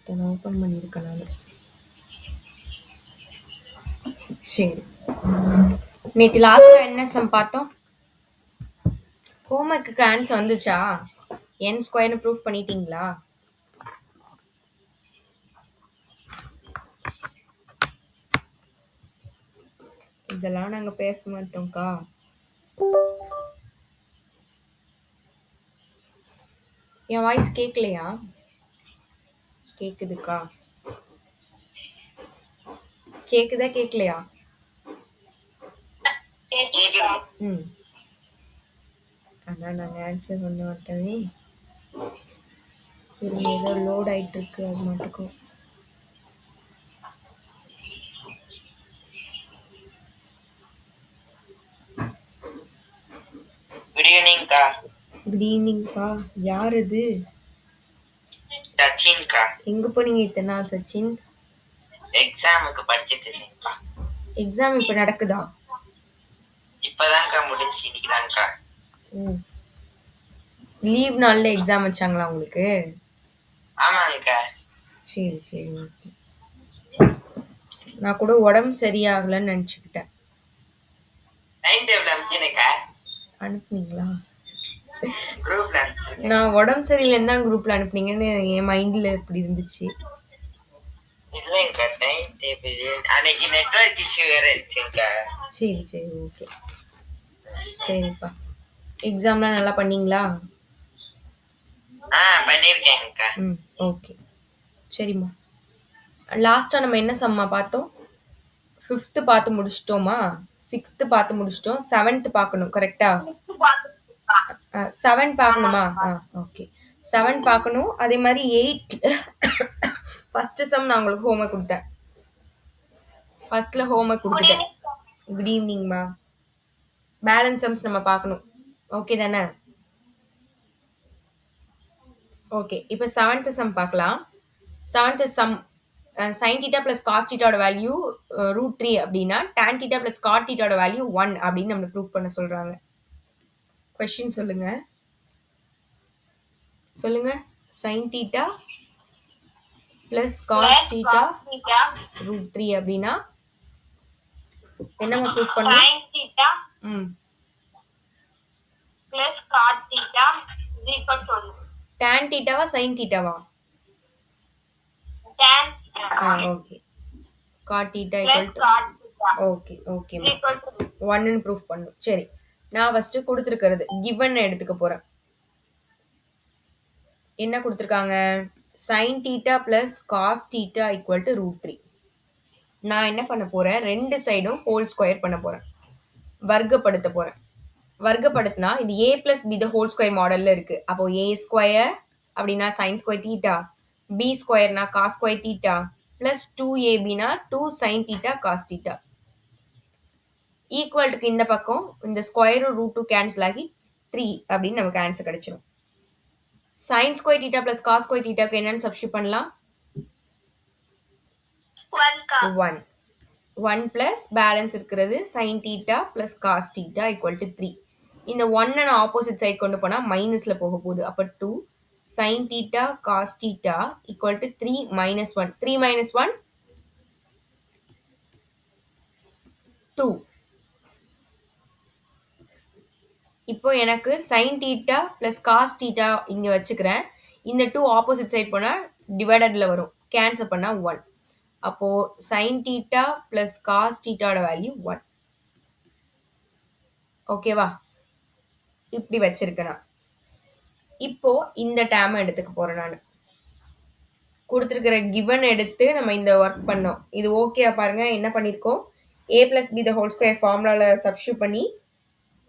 இத்தனை ஓப்பன் பண்ணியிருக்கேன் நான். சரி, நேற்று லாஸ்ட்டாக என்ன சம் பார்த்தோம்? ஹோம்ஒர்க்கு ஆன்சர் வந்துச்சா? n ஸ்கொயர்னு ப்ரூஃப் பண்ணிட்டீங்களா? இதெல்லாம் நாங்கள் பேச மாட்டோம்க்கா. என் வாய்ஸ் கேட்கலையா? கேக்குதுக்கா. கேக்குதா கேட்கலையா? ம், அதான் நாங்கள் ஆன்சர் பண்ண மாட்டோமே. இது ஏதோ லோட் ஆயிட்டு இருக்கு, அது மட்டுக்கும். குட் ஈவினிங்க்கா. குட் ஈவினிங்ப்பா. யார் இது? சச்சின்க்கா. எங்க போனீங்க இத்தனை நாள் சச்சின்? எக்ஸாமுக்கு படிச்சிட்டு இருந்தேன்க்கா. எக்ஸாம் இப்ப நடக்குதா? இப்பதான்க்கா முடிஞ்சு, இன்னைக்குதான்க்கா. லீவ் நாள்ல எக்ஸாம் வச்சாங்களா உங்களுக்கு? ஆமாங்கக்கா. சரி சரி, ஓகே. நான் கூட உடம்பு சரியாகலன்னு நினச்சிக்கிட்டேன். Time table அனுப்பிச்சேனேக்கா. அனுப்புனீங்களா? குரூப்ல அனுப்பிச்சிருக்கேன். நான் உடம்பு சரியில்லைன்னு தான் குரூப்ல அனுப்புனீங்கன்னு என் மைண்ட்ல இப்படி இருந்துச்சு. இல்லைங்கக்கா, டைம் டேபிள் அன்னைக்கு நெட்வொர்க் இஷ்யூ வேற இருந்துச்சுங்கக்கா. சரி சரி, ஓகே. சரிப்பா. எக்ஸாம்லாம் நல்லா பண்ணீங்களா? பண்ணியிருக்கேங்கக்கா. ம், ஓகே. சரிம்மா. லாஸ்ட்டாக நம்ம என்ன சம்மா பார்த்தோம்? 5th பார்த்து முடிச்சிட்டோமா? 6th பார்த்து முடிச்சிட்டோம். 7th பார்க்கணும், கரெக்டா? 7 பார்க்கணுமா? ஓகே. 7 பார்க்கணும். அதே மாதிரி 8 ஃபஸ்ட்டு சம் நான் உங்களுக்கு ஹோம்ஒர்க் கொடுத்தேன். ஃபர்ஸ்ட்ல ஹோம்ஒர்க் கொடுத்துட்டேன். குட் ஈவினிங்மா. பேலன்ஸ் சம்ஸ் நம்ம பார்க்கணும், ஓகே தானே? ஓகே, இப்போ 7th சம் பார்க்கலாம். 7th sum sin θ plus cos θோட வேல்யூ √3 அப்படின்னா tan θ plus cot θோட வேல்யூ 1 அப்படின்னு நம்ம ப்ரூவ் பண்ண சொல்றாங்க. கொஸ்டின் சொல்லுங்க. சொல்லுங்க. sin θ plus cos θ √3 அப்படின்னா என்னமா ப்ரூவ் பண்ணணும்? sin θ plus cot θ is equal to 1. tan θவா sin θவா? tan okay. cot θ plus equal to cot θ okay okay is equal to 1 ன்னு ப்ரூவ் பண்ணணும். சரி, நான் ஃபர்ஸ்ட் கொடுத்துருக்கிறது கிவன் எடுத்துக்க போறேன். என்ன கொடுத்துருக்காங்க? sin θ plus cos θ equal to √3. நான் என்ன பண்ண போறேன்? ரெண்டு சைடும் ஹோல் ஸ்கொயர் பண்ண போறேன், வர்க்கப்படுத்த போறேன். வர்க்கப்படுத்தினா இது a plus b the whole square மாடல்ல இருக்கு. அப்போ a ஸ்கொயர் அப்படின்னா sin ஸ்கொயர் θ, b ஸ்கொயர்னா cos ஸ்கொயர் θ plus 2ab-னா 2 sin θ cos θ. ஈக்குவல்ட்டுக்கு இந்த பக்கம் இந்த ஸ்கொயரும் √2 கேன்சல் ஆகி 3 அப்படின்னு நமக்கு ஆன்சர் கிடைச்சிடும். sin square θ plus cos square θக்கு என்னன்னு சப்ஸ்டியூட் பண்ணலாம்? 1. 1 plus பேலன்ஸ் இருக்கிறது sin θ plus cos θ equal to 3. இந்த 1 நான் ஆப்போசிட் சைட் கொண்டு போனா மைனஸ்ல போக போகுது. அப்ப 2 sin θ cos θ equal to 3 minus 1. 3 minus 1 2. இப்போ எனக்கு sin θ plus cos θ இங்க வச்சுக்கிறேன். இந்த 2 ஆப்போசிட் சைட் போனா டிவைடட்ல வரும், கேன்சல் பண்ணா 1. அப்போ sin θ plus cos θோட வேல்யூ 1. ஓகேவா? இப்படி வச்சிருக்கேன். இப்போ இந்த டேம் எடுத்துக்க போறேன். நான் கொடுத்துருக்கிற கிவன் எடுத்து நம்ம இந்த ஒர்க் பண்ணோம். இது ஓகே பாருங்க. என்ன பண்ணியிருக்கோம்? a plus b the whole square ஃபார்முலால சப்ஸ்டியூட் பண்ணி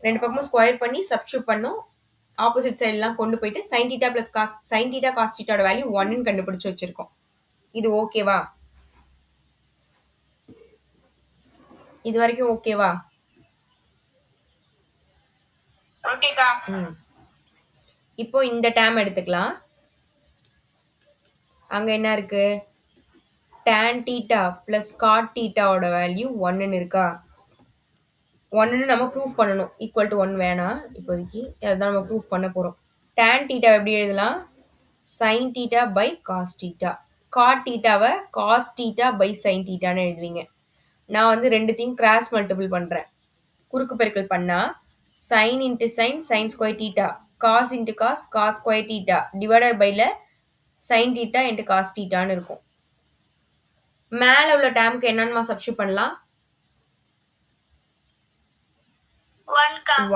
ரெண்டு பக்கமும் ஸ்கொயர் பண்ணி சப்ஸ்டியூட் பண்ணோம். ஆப்போசிட் சைட்லாம் கொண்டு போயிட்டு sin θ plus sin θ cos θோட வேல்யூ 1ன்னு கண்டுபிடிச்சு வச்சிருக்கோம். இது ஓகேவா? இது வரைக்கும் ஓகேவா? ஓகேக்கா. இப்போ இந்த டேம் எடுத்துக்கலாம். அங்க என்ன இருக்கு? tan θ plus cot θோட வேல்யூ 1ன்னு இருக்கா? 1ன்னு நம்ம ப்ரூஃப் பண்ணணும். ஈக்குவல் டு 1 வேணாம் இப்போதைக்கு, அதுதான் நம்ம ப்ரூஃப் பண்ண போறோம். tan θ எப்படி எழுதலாம்? sin θ by cos θ. காட் தீட்டாவை காஸ் தீட்டா பை சைன் தீட்டான்னு எழுதுவீங்க. நான் வந்து ரெண்டுத்தையும் கிராஸ் மல்டிபிள் பண்ணுறேன். குறுக்கு பெருக்கல் பண்ணால் sine into sine sine square theta, cos into cos cos square theta divided பைல சைன் தீட்டா இன்ட்டு காஸ் தீட்டான்னு இருக்கும். மேலே உள்ள டேமுக்கு என்னென்னமா சப்ஸ்டியூட் பண்ணலாம்?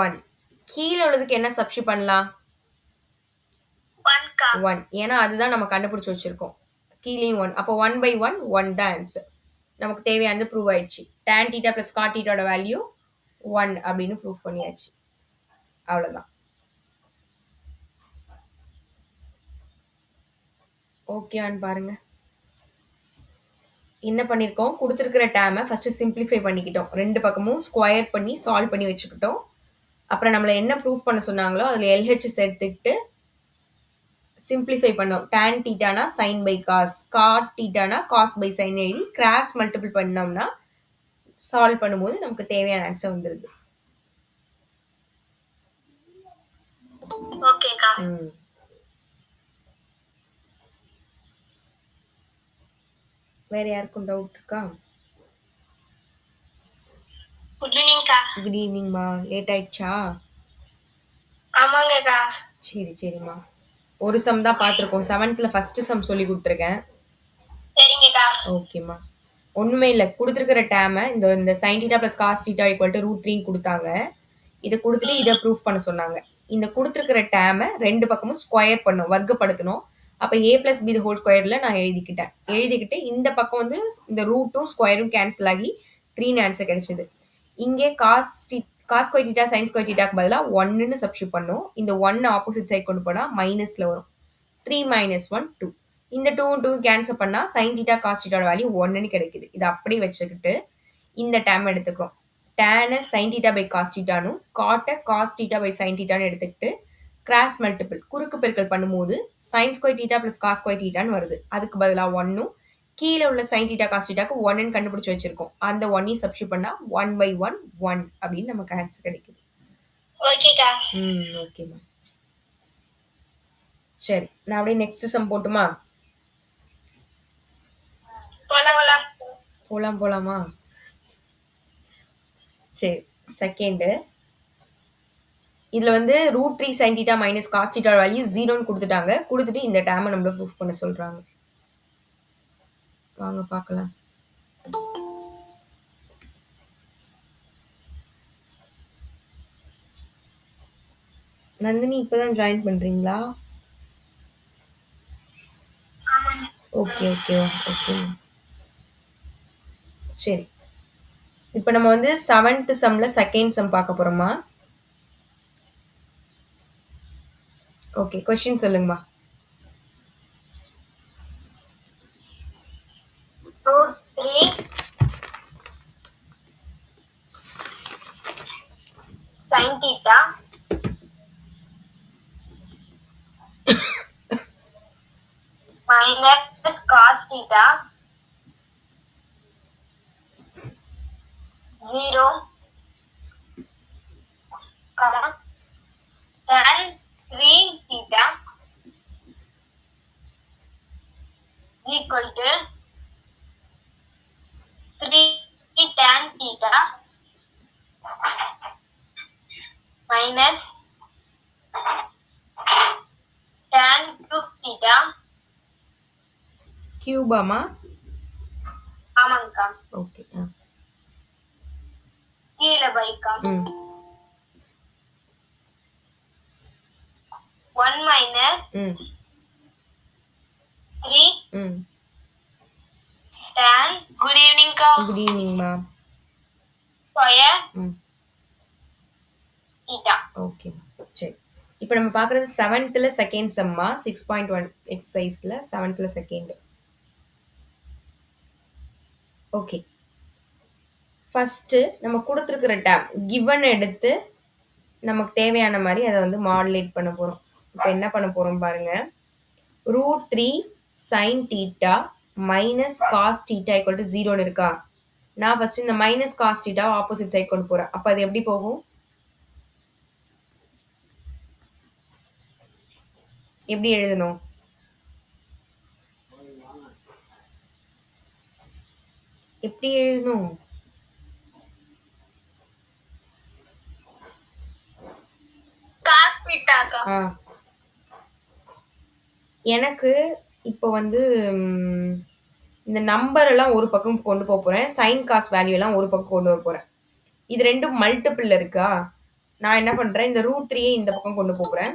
1. கீழே உள்ளதுக்கு என்ன சப்ஸ்டியூட் பண்ணலாம்? 1. ஏன்னா அதுதான் நம்ம கண்டுபிடிச்சி வச்சிருக்கோம். கீழேயும் 1. அப்போ 1/1 1 தான் ஆன்சர். நமக்கு தேவையானது ப்ரூவ் ஆயிடுச்சு. tan தீட்டா ப்ளஸ் காட் தீட்டாவோட வேல்யூ 1 அப்படின்னு ப்ரூவ் பண்ணியாச்சு. அவ்வளோதான். ஓகேவான்னு பாருங்க. என்ன பண்ணியிருக்கோம்? கொடுத்துருக்கிற டேமை ஃபஸ்ட்டு சிம்பிளிஃபை பண்ணிக்கிட்டோம். ரெண்டு பக்கமும் ஸ்கொயர் பண்ணி சால்வ் பண்ணி வச்சுக்கிட்டோம். அப்புறம் நம்மளை என்ன ப்ரூஃப் பண்ண சொன்னாங்களோ அதில் எல்ஹெச்எஸ் எடுத்துக்கிட்டு சிம்பிளிஃபை பண்ணோம். tan தீட்டானா சைன் பை காஸ், காட் தீட்டானா காஸ் பை சைன் எழுதி கிராஸ் மல்டிபிள் பண்ணோம்னா சால்வ் பண்ணும்போது நமக்கு தேவையான ஆன்சர் வந்துடுது. ஓகேக்கா. வேற யாருக்கும் டவுட் இருக்கா? குட் ஈவினிங்க்கா. குட் ஈவினிங்மா. லேட் ஆயிடுச்சா? ஆமாங்கக்கா. சரிம்மா. ஒரு சம் தான் பார்த்துருக்கோம். 7th ஃபர்ஸ்ட் சம் சொல்லி கொடுத்துருக்கேன். சரிங்கக்கா. ஓகேம்மா. ஒன்றுமே இல்லை. கொடுத்துருக்கிற டேமை இந்த sine theta plus cos theta equal to √3 கொடுத்தாங்க. இதை கொடுத்துட்டு இதை ப்ரூஃப் பண்ண சொன்னாங்க. இந்த கொடுத்துருக்கிற டேமை ரெண்டு பக்கமும் ஸ்கொயர் பண்ணும், வர்க்கப்படுத்தணும். அப்போ a + b ஹோல் ஸ்கொயரில் நான் எழுதிக்கிட்டு இந்த பக்கம் வந்து இந்த ரூட்டும் ஸ்கொயரும் கேன்சல் ஆகி 3 ஆன்சர் கிடைச்சிது. இங்கே cos square theta sine square தீட்டாக்கு பதிலாக 1ன்னு சப்ஸ்டியூட் பண்ணோம். இந்த 1 ஆப்போசிட் சைட் கொண்டு போனால் மைனஸில் வரும். 3 - 1 2. இந்த 2 கேன்சல் பண்ணால் சைன் தீட்டா காஸ் தீட்டாவோட வேல்யூ 1ன்னு கிடைக்குது. இதை அப்படி வச்சுக்கிட்டு இந்த டேம் எடுத்துக்கிறோம். tan sine theta by cos தீட்டானும் காட்டை காஸ் தீட்டா பை சைன் தீட்டான்னு எடுத்துக்கிட்டு கிராஸ் மல்டிபிள் குறுக்கு பெருக்கல் பண்ணும்போது sine square theta plus cos square தீட்டான்னு வருது. அதுக்கு பதிலாக 1னும் கீழே உள்ள சைன் தீட்டா காஸ் தீட்டாக்கு 1ன்னு கண்டுபிடிச்சி வச்சிருக்கோம். அந்த 1ஐயும் சப்ஸ்டியூட் பண்ணால் 1/1 1 அப்படின்னு நமக்கு ஆன்சர் கிடைக்குது. ஓகேக்கா. ஓகேம்மா. சரி, நான் அப்படியே நெக்ஸ்ட் சம் போட்டுமா? போலாமா? சரி, செகண்டு. இதில் வந்து √3 sine theta minus cos theta value 0ன்னு கொடுத்துட்டாங்க. கொடுத்துட்டு இந்த டேமை நம்மள ப்ரூஃப் பண்ண சொல்கிறாங்க. வாங்க பார்க்கலாம். நந்தினி இப்போதான் ஜாயின் பண்ணுறீங்களா? ஓகே. சரி, இப்போ நம்ம வந்து 7th சம்மில் செகண்ட் சம் பார்க்க போகிறோமா? ஓகே, கொஸ்டின் சொல்லுங்கம்மா. √3 sin theta minus cos theta 0, tan 3 theta equal to 3 tan theta minus tan cube theta. கியூபாமா? ஆமாங்கக்கா. ஓகே. கீழே பைக்கா. 1 minus 3 tan. குட் ஈவினிங்க்கா. குட் ஈவினிங்மா. Square theta. ஓகே, சரி. இப்போ நம்ம பார்க்குறது 7th செகண்ட் சம்மா, 6.1 எக்ஸசைஸில் 7th செகண்ட். ஓகே, ஃபஸ்ட்டு நம்ம கொடுத்துருக்குற டேம் கிவன் எடுத்து நமக்கு தேவையான மாதிரி அதை வந்து மாடுலேட் பண்ண போகிறோம். இப்போ என்ன பண்ண போகிறோம் பாருங்கள். √3 sine theta minus cos theta equal to 0ன்னு இருக்கா? நான் ஃபஸ்ட்டு இந்த மைனஸ் காஸ் தீட்டாவை ஆப்போசிட் சைட் கொண்டு போகிறேன். அப்போ அது எப்படி போகும்? எப்படி எழுதணும்? எப்படி எழுதணும்? cos theta அக்கா. ஆ. எனக்கு இப்போ வந்து இந்த நம்பர் எல்லாம் ஒரு பக்கம் கொண்டு போறேன். சைன் காஸ் வேல்யூ எல்லாம் ஒரு பக்கம் கொண்டு போறேன். இது ரெண்டும் மல்டிபிள் இருக்கா? நான் என்ன பண்றேன், இந்த √3 இந்த பக்கம் கொண்டு போறேன்.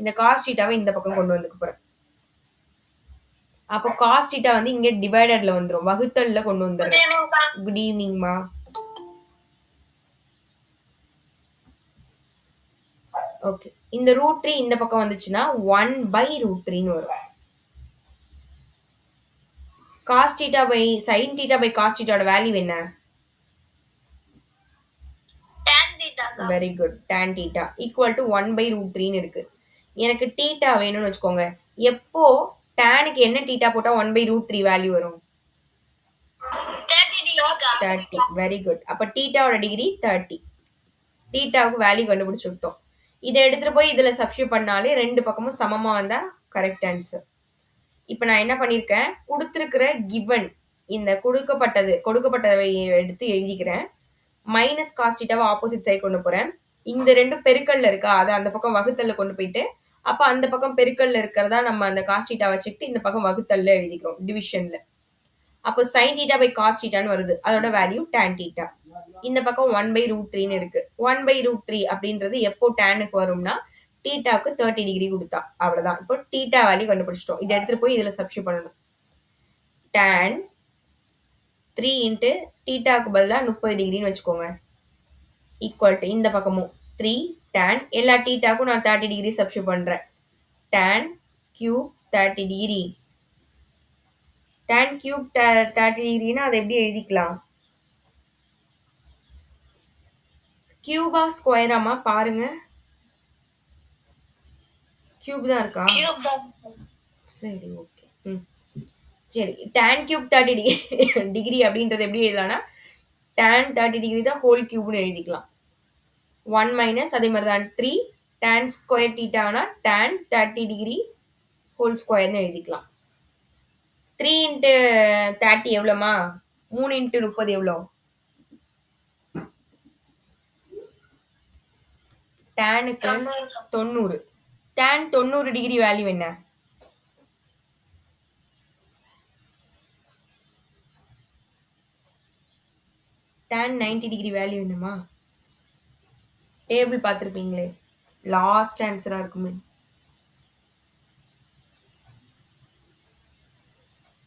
இந்த cos θவை இந்த பக்கம் கொண்டு வந்துக்க போறேன். அப்போ cos θ வந்து இங்க டிவைடட்ல வந்துரும். வகுத்தல்ல கொண்டு வந்துடுறேன். குட் ஈவினிங்மா. ஓகே. இந்த √3 இந்த பக்கம் வந்துச்சுன்னா 1/√3ன்னு வரும். cos θ by sin θ by cos θ ஓட வேல்யூ என்ன? tan theta அக்கா. Very good. tan θ equal to 1/√3ன்னு இருக்கு. எனக்கு θ வேணும்னு வச்சுக்கோங்க. எப்போ tanக்கு என்ன θ போட்டா 1/√3 வேல்யூ வரும்? 30 degree அக்கா. 30. Very good. அப்ப θ ஓட டிகிரி 30. θவுக்கு வேல்யூ கண்டுபிடிச்சுட்டோம். இதை எடுத்துட்டு போய் இதுல சப்ஸ்டியூட் பண்ணாலே ரெண்டு பக்கமும் சமமா வந்தா கரெக்ட் ஆன்சர். இப்ப நான் என்ன பண்ணிருக்கேன், கொடுத்திருக்கிற கிவன் இந்த கொடுக்கப்பட்டதை எடுத்து எழுதிக்கிறேன். மைனஸ் காஸ் θவை ஆப்போசிட் சைடு கொண்டு போறேன். இந்த ரெண்டும் பெருக்கல்ல இருக்கா, அதை அந்த பக்கம் வகுத்தல்ல கொண்டு போயிட்டு அப்ப அந்த பக்கம் பெருக்கல்ல இருக்கிறதா நம்ம அந்த காஸ் θ வச்சுக்கிட்டு இந்த பக்கம் வகுத்தல்ல எழுதிக்கிறோம் டிவிஷன்ல. அப்போ sin θ by cos θன்னு வருது. அதோட வேல்யூ tan θ. இந்த பக்கம் 1/√3ன்னு இருக்கு. 1/√3 அப்படின்றது எப்போ tanக்கு வரும்னா θக்கு 30 டிகிரி கொடுத்தா அவ்வளவுதான். இப்போ θ வேல்யூ கண்டுபிடிச்சிட்டோம். இதை எடுத்துட்டு போய் இதுல சப்ஸ்டியூட் பண்ணணும். tan 3 இன்ட்டு θக்கு பதிலா 30 டிகிரின்னு வச்சுக்கோங்க. ஈக்குவல் டு இந்த பக்கமும் 3 tan எல்லா θக்கும் நான் 30 டிகிரி சப்ஸ்டியூட் பண்றேன். tan cube 30 degree. tan cube 30 டிகிரினா அதை எப்படி எழுதிக்கலாம்? கியூபா ஸ்கொயராமா பாருங்க. கியூப் தான் இருக்கா? cube தான். சரி ஓகே. சரி tan cube 30 டிகிரி அப்படின்றது எப்படி எழுதலாம்னா tan 30 டிகிரி தான் ஹோல் கியூப்னு எழுதிக்கலாம். 1 மைனஸ் அதே மாதிரி தான் 3 tan ஸ்கொயர் θனா tan 30 டிகிரி ஹோல் ஸ்கொயர்னு எழுதிக்கலாம். 3 இன்ட்டு 30 எவ்வளோமா? 3 இன்ட்டு 30 எவ்வளோ? டேனுக்கு 90. tan 90 டிகிரி வேல்யூ என்ன? tan 90 டிகிரி வேல்யூ என்னமா? டேபிள் பார்த்துருப்பீங்களே, லாஸ்ட் ஆன்சரா இருக்குமே.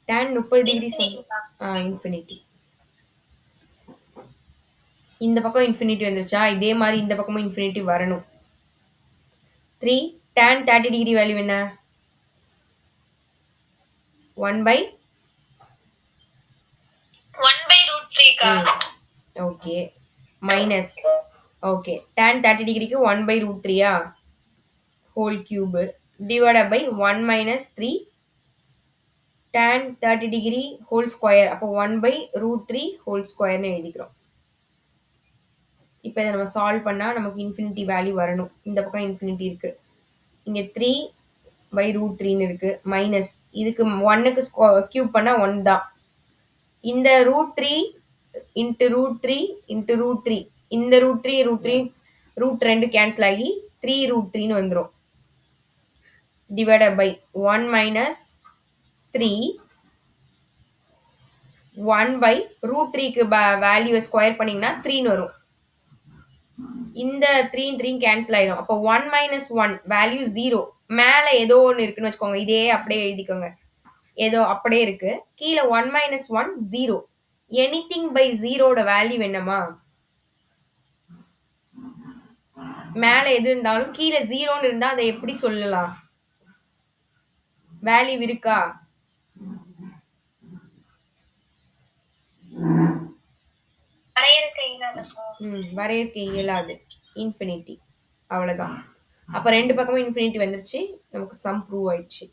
tan 30 degree infinity. இந்த பக்கம் இன்ஃபினிட்டி வந்துருச்சா, இதே மாதிரி இந்த பக்கமும் இன்ஃபினிட்டி வரணும். 3 tan 30 டிகிரி வேல்யூ என்ன? 1/√3 அக்கா. ஓகே மைனஸ் ஓகே tan 30 டிகிரிக்கு 1/√3 whole cube divide by 1 minus 3 tan 30 degree whole square. அப்போ 1/√3 ஹோல் ஸ்கொயர்னு எழுதிக்கிறோம். இப்போ இதை நம்ம சால்வ் பண்ணால் நமக்கு இன்ஃபினிட்டி வேல்யூ வரணும். இந்த பக்கம் இன்ஃபினிட்டி இருக்குது, இங்கே 3/√3ன்னு இருக்குது. மைனஸ் இதுக்கு 1க்கு கியூப் பண்ணால் 1 தான். இந்த √3 இன்ட்டு √3 இன்ட்டு √3 இந்த √3 ரூட் 2 கேன்சல் ஆகி 3√3ன்னு வந்துடும். டிவைட் பை 1 மைனஸ் 3 1/√3க்கு வேல்யூவை ஸ்கொயர் பண்ணிங்கன்னா 3ன்னு வரும். இந்த 3 கேன்சல் ஆயிடும். அப்போ 1 மைனஸ் 1 வேல்யூ 0. மேலே ஏதோ ஒன்று இருக்குன்னு வச்சுக்கோங்க, இதே அப்படியே எழுதிக்கோங்க. ஏதோ அப்படியே இருக்கு. கீழே 1 மைனஸ் 1 0. எனிதிங் பை 0ஓட வேல்யூ என்னமா? மேலே எது இருந்தாலும் கீழே 0ன்னு இருந்தால் அதை எப்படி சொல்லலாம்? வேல்யூ இருக்கா? வரையறுக்க இயலாது. இன்ஃபினிட்டி அவ்வளோதான். அப்போ ரெண்டு பக்கமும் இன்ஃபினிட்டி வந்துருச்சு, நமக்கு சம் ப்ரூவ் ஆயிடுச்சு.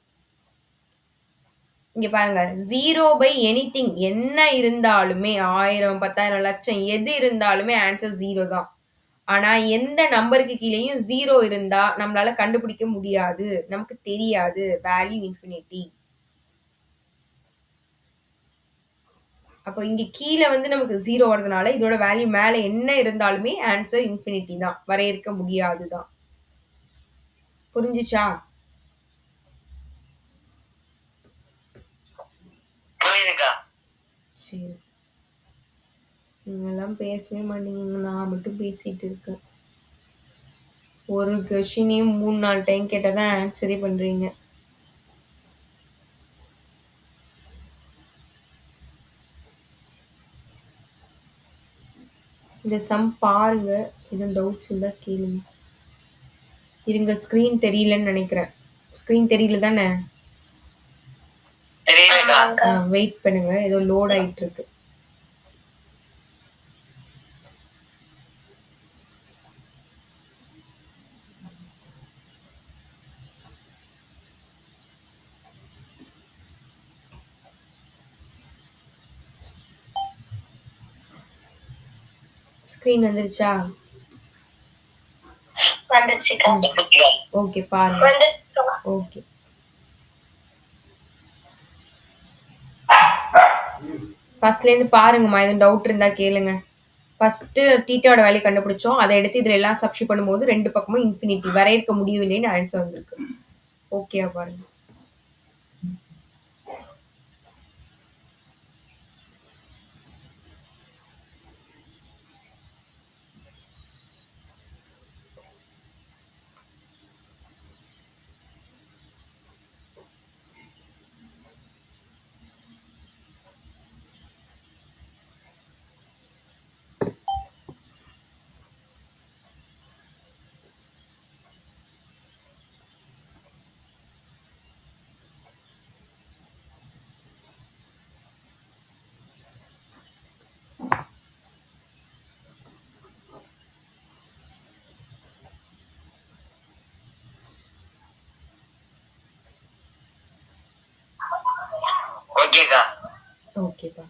இங்க பாருங்க, 0/anything என்ன இருந்தாலுமே 1000 10,000 லட்சம் எது இருந்தாலுமே ஆன்சர் 0 தான். ஆனா எந்த நம்பருக்கு கீழேயும் 0 இருந்தா நம்மளால கண்டுபிடிக்க முடியாது, நமக்கு தெரியாது. Value infinity. அப்போ இங்க கீழ வந்து நமக்கு 0 வரதுனால இதோட வேல்யூ மேல என்ன இருந்தாலுமே ஆன்சர் இன்ஃபினிட்டி தான். வரையறுக்க முடியாது தான். புரிஞ்சுச்சா? புரியுதுக்கா. சரி. நீங்கெல்லாம் பேசவே மாட்டீங்க. நான் மட்டும் பேசிட்டு இருக்கேன். ஒரு கொஸ்டினையும் 3-4 டைம் கேட்டா தான் ஆன்சரே பண்றீங்க. இந்த சம் பாருங்க. எதுவும் டவுட்ஸ் இருந்தா கேளுங்க. இருங்க, ஸ்க்ரீன் தெரியலன்னு நினைக்கிறேன். ஸ்க்ரீன் தெரியல தானே? தெரியலக்கா. வெயிட் பண்ணுங்க, ஏதோ லோட் ஆயிட்டு இருக்கு. ஸ்க்ரீன் வந்துருச்சா? வந்துருச்சுக்கா. ஓகே, பாருங்க. வந்துருச்சுக்கா. ஓகே. ஃபர்ஸ்ட்லேருந்து பாருங்கம்மா, எதுவும் டவுட் இருந்தா கேளுங்க. ஃபர்ஸ்ட்டு தீட்டாவோட வேல்யூ கண்டுபிடிச்சோம். அதை எடுத்து இதில் எல்லாம் சப்ஸ்டியூட் பண்ணும்போது 2 பக்கமும் இன்ஃபினிட்டி வரையறுக்க முடியவில்லைன்னு ஆன்சர் வந்திருக்கு. ஓகேவா பாருங்க. ஓகேக்கா. ஓகேப்பா.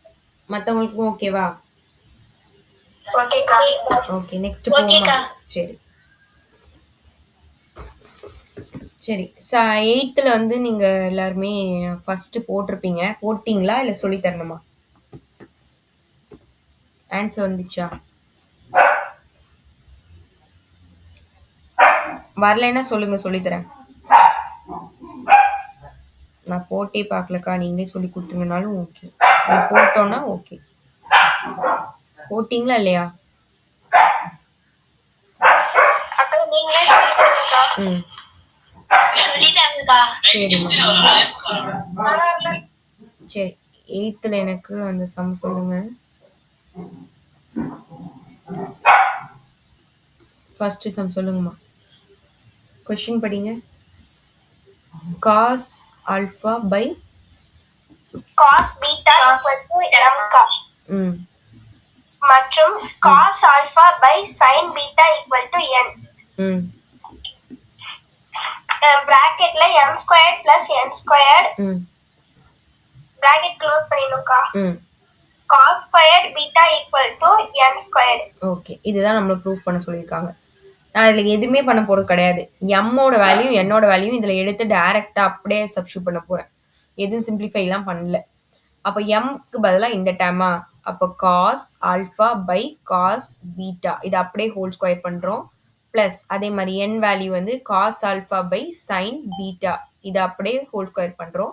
மற்றவங்களுக்கும் ஓகேவா? ஓகேக்கா. ஓகே, நெக்ஸ்ட் போமா. ஓகேக்கா. சரி சரி. 8th வந்து நீங்க எல்லாருமே ஃபர்ஸ்ட் போட்டிருப்பீங்க. போட்டீங்களா இல்லை சொல்லி தரணுமா? ஆன்சர் வந்துச்சா? வரலைன்னா சொல்லுங்க, சொல்லித்தரேன். நான் போட்டே பார்க்கலக்கா, நீங்களே சொல்லி கொடுத்துங்கனாலும் ஓகே. போட்டோன்னா ஓகே. போட்டிங்களா இல்லையா? அக்கா நீங்களே சொல்லிக்கோங்கக்கா. ம், சொல்லிதாங்கக்கா. சரிம்மா. சரி, 8th எனக்கு அந்த சம் சொல்லுங்க. ஃபர்ஸ்ட் சம் சொல்லுங்கம்மா. கொஸ்டின் படிங்க. Cos alpha by cos beta m கா. ம் மற்றும் cos alpha by sin beta n. ம் பிராக்கெட்ல m² plus n², ம் பிராக்கெட் க்ளோஸ் பண்ணிடுங்கக்கா. ம் cos² பீட்டா n². ஓகே, இதுதான் நம்மளை ப்ரூஃப் பண்ண சொல்லியிருக்காங்க. நான் இதில் எதுவுமே பண்ண போகிறது கிடையாது. எம்மோட வேல்யூ என்னோட வேல்யூ இதில் எடுத்து டைரெக்டாக அப்படியே சப்ஸ்டியூட் பண்ண போகிறேன். எதுவும் சிம்பிளிஃபைலாம் பண்ணல. அப்போ எம்க்கு பதிலாக இந்த டேமா, அப்போ cos alpha by cos beta இதை அப்படியே ஹோல் ஸ்கொயர் பண்ணுறோம். ப்ளஸ் அதே மாதிரி என் வேல்யூ வந்து cos alpha by sine beta இதை அப்படியே ஹோல் ஸ்கொயர் பண்ணுறோம்.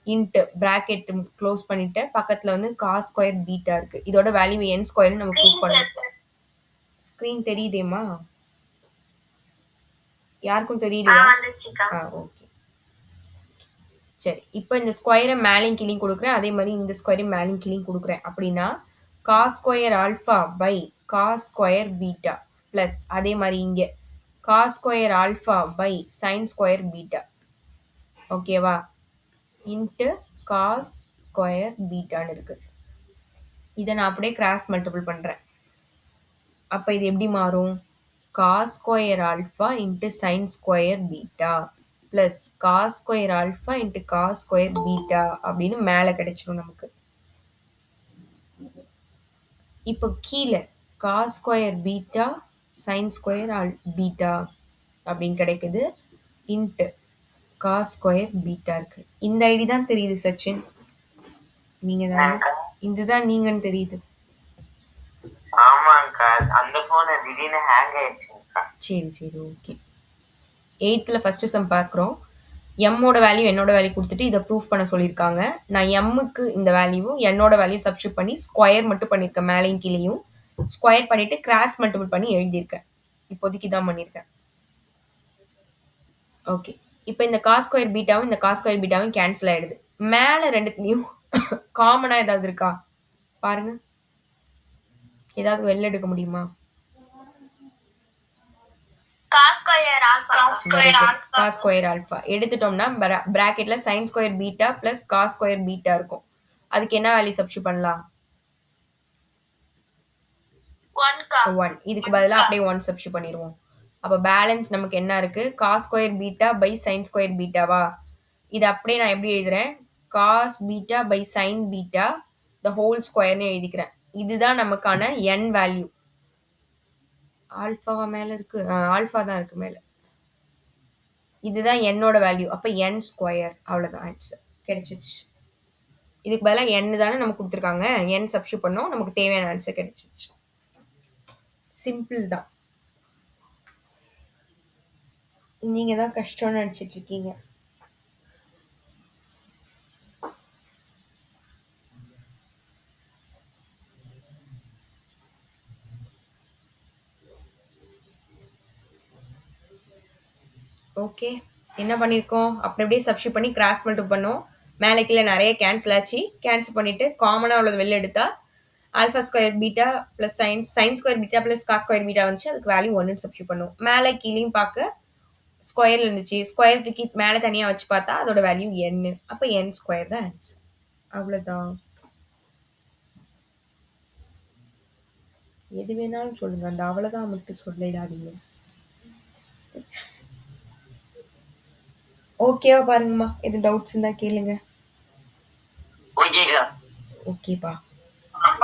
இன்ட்டு ப்ராக்கெட் க்ளோஸ் பண்ணிட்டு பக்கத்தில் வந்து காஸ் ஸ்கொயர் பீட்டா இருக்குது. இதோட வேல்யூ என் ஸ்கொயர்னு நம்ம ப்ரூவ் பண்ணணும். ஸ்க்ரீன் தெரியுதேம்மா? யாருக்கும் தெரியலையா? ஓகே. சரி, இப்போ இந்த ஸ்கொயரை மேலையும் கீழையும் கொடுக்குறேன். அதே மாதிரி இந்த ஸ்கொயரையும் மேலையும் கீழையும் கொடுக்குறேன். அப்படின்னா cos square alpha by cos square beta plus அதே மாதிரி இங்கே cos square alpha by sine square beta. ஓகேவா? இன்ட்டு காஸ் ஸ்கொயர் பீட்டான்னு இருக்குது. இதை நான் அப்படியே கிராஸ் மல்டிபிள் பண்ணுறேன். அப்போ இது எப்படி மாறும்? Cos square alpha into sine square beta plus cos square alpha into cos square beta அப்படின்னு மேலே கிடைச்சிரும் நமக்கு. இப்போ கீழே cos square beta sine square beta அப்படின்னு கிடைக்குது. இன்ட்டு காஸ் ஸ்கொயர் பீட்டா இருக்கு. இந்த ஐடி தான் தெரியுது சச்சின். நீங்கள் தானே? இதுதான் நீங்கன்னு தெரியுது. ஆமாங்கக்கா, அந்த போன் திடீர்னு ஹேங் ஆயிடுச்சுங்கக்கா. சரி ஓகே. 8th ஃபர்ஸ்ட் சம் பார்க்குறோம். எம்மோட வேல்யூ என்னோட வேல்யூ கொடுத்துட்டு இதை ப்ரூஃப் பண்ண சொல்லியிருக்காங்க. நான் எம்முக்கு இந்த வேல்யூவும் என்னோட வேல்யூ சப்ஸ்டியூட் பண்ணி ஸ்கொயர் மட்டும் பண்ணியிருக்கேன். மேலேயும் கீழேயும் ஸ்கொயர் பண்ணிட்டு கிராஸ் மல்டிபிள் பண்ணி எழுதியிருக்கேன். இப்போதைக்கு தான் பண்ணியிருக்கேன். ஓகே. இப்போ இந்த காஸ் ஸ்கொயர் பீட்டாவும் இந்த காஸ் ஸ்கொயர் பீட்டாவும் கேன்சல் ஆயிடுது. மேலே ரெண்டுத்துலையும் காமனாக ஏதாவது இருக்கா பாருங்க. ஏதாவது வெளில எடுக்க முடியுமா? Cos square alpha cos square alpha எடுத்துட்டோம்னா பிராக்கெட்ல sine square beta plus cos square beta இருக்கும். அதுக்கு என்ன வேல்யூ சப்ஸ்டியூட் பண்ணலாம்? 1. இதுக்கு பதிலாக அப்படியே 1 சப்ஸ்டியூட் பண்ணிடுவோம். அப்போ பேலன்ஸ் நமக்கு என்ன இருக்கு? Cos square beta by sine square பீட்டாவா? இது அப்படியே நான் எப்படி எழுதுறேன்? Cos beta by sine beta the whole ஸ்கொயர்னு எழுதிக்கிறேன். இதுதான் நமக்கான n வேல்யூ. ஆல்ஃபாவா மேலே இருக்கு? ஆல்ஃபா தான் இருக்கு மேலே. இதுதான் என்னோட வேல்யூ. அப்போ n ஸ்கொயர். அவ்வளோதான் ஆன்சர் கிடைச்சிச்சு. இதுக்கு பதிலாக n தானே நமக்கு கொடுத்துருக்காங்க. n சப்ஸ்டியூட் பண்ணோம், நமக்கு தேவையான ஆன்சர் கிடைச்சிச்சு. சிம்பிள் தான். நீங்க தான் கஷ்டம்னு நினச்சிட்டு இருக்கீங்க. ஓகே, என்ன பண்ணியிருக்கோம்? அப்படி அப்படியே சப்ஸ்டியூட் பண்ணி கிராஸ் மல்டிபிள் பண்ணோம். மேலே கீழே நிறைய கேன்சல் ஆச்சு. கேன்சல் பண்ணிவிட்டு காமனாக உள்ளது வெளில எடுத்தா alpha square beta plus sine square beta plus cos square beta வந்துச்சு. அதுக்கு வேல்யூ 1 சப்ஸ்டியூட் பண்ணும். மேலே கீழேயும் பார்க்க ஸ்கொயர் இருந்துச்சு. ஸ்கொயர் தூக்கி மேலே தனியாக வச்சு பார்த்தா அதோட வேல்யூ n. அப்போ n ஸ்கொயர் தான் ஆன்சர். அவ்வளோதான். எது வேணாலும் சொல்லுங்க, அந்த அவ்வளோதான் மட்டும் சொல்லிடாதீங்க. ஓகேவா பாருங்கம்மா. எது டவுட்ஸ் இருந்தா கேளுங்க. ஓகேக்கா. ஓகேப்பா.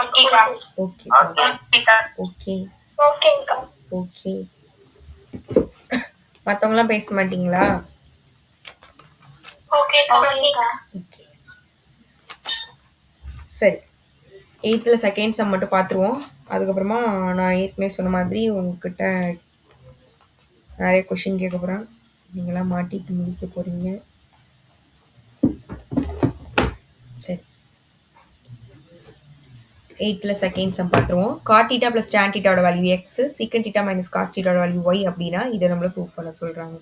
ஓகேக்கா. ஓகேப்பா. ஓகேக்கா. ஓகே ஓகேக்கா. ஓகே. மற்றவங்களாம் பேச மாட்டீங்களா? ஓகேக்கா. ஓகே சரி. 8th செகண்ட் சம் மட்டும் பார்த்துருவோம். அதுக்கப்புறமா நான் ஏற்கனவே சொன்ன மாதிரி உங்ககிட்ட நிறைய கொஷின் கேட்க போகிறேன். நீங்களாம் மாட்டிட்டு முடிக்க போகிறீங்க. சரி, 8th செகண்ட் சம் பார்த்துருவோம். காட் தீட்டா ப்ளஸ் டான் தீட்டாவோட value x, secant theta minus cos தீட்டாவோட வேல்யூ ஒய் அப்படின்னா இதை நம்மள ப்ரூஃப் பண்ண சொல்கிறாங்க.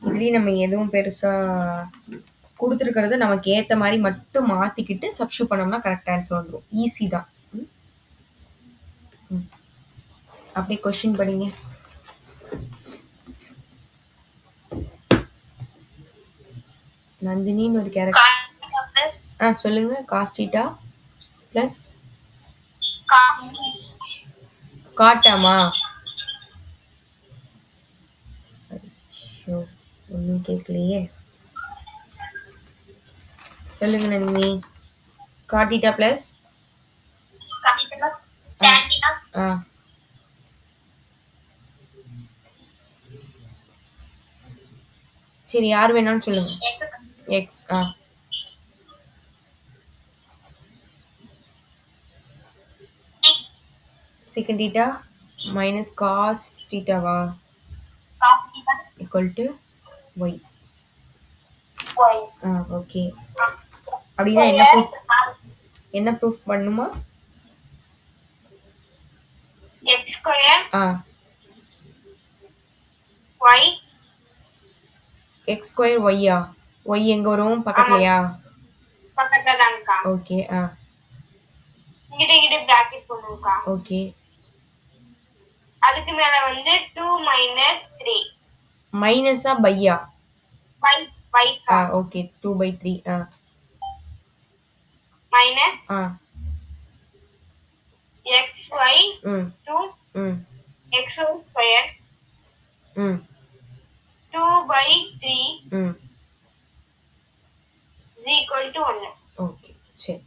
இதுலேயும் நம்ம எதுவும் பெருசாக கொடுத்துருக்கிறது நமக்கு ஏற்ற மாதிரி மட்டும் மாற்றிக்கிட்டு சப்ஸ்டியூட் பண்ணோம்னா கரெக்ட் ஆன்சர் வந்துடும். ஈஸி தான். அப்படியே கொஷின் படிங்க. நந்தினின்னு ஒரு கேரக்டர். சொல்லுங்க. காஸ் தீட்டா ப்ளஸ் காட்டாமா? ஒன்றும் கேட்கலையே. சொல்லுங்க நந்தினி. காட் தீட்டா ப்ளஸ் சரி, யார் வேணாலும் சொல்லுங்க. X. secant theta minus cos theta வா equal to y. ஓகே. அப்படின்னா என்ன ப்ரூஃப் பண்ணுமா? x square y x square ஒய்யா? ஒய் எங்க வரும்? பக்கத்துலயா? பக்கத்துல தான்க்கா. ஓகே. இங்கிட்ட பிராக்கெட் போடுங்கக்கா. ஓகே. அதுக்கு மேல வந்து 2 minus 3. மைனஸா பையா? by கா. Okay. 2/3 minus xy 2 xy square 2/3 is equal to 1. Okay சரி.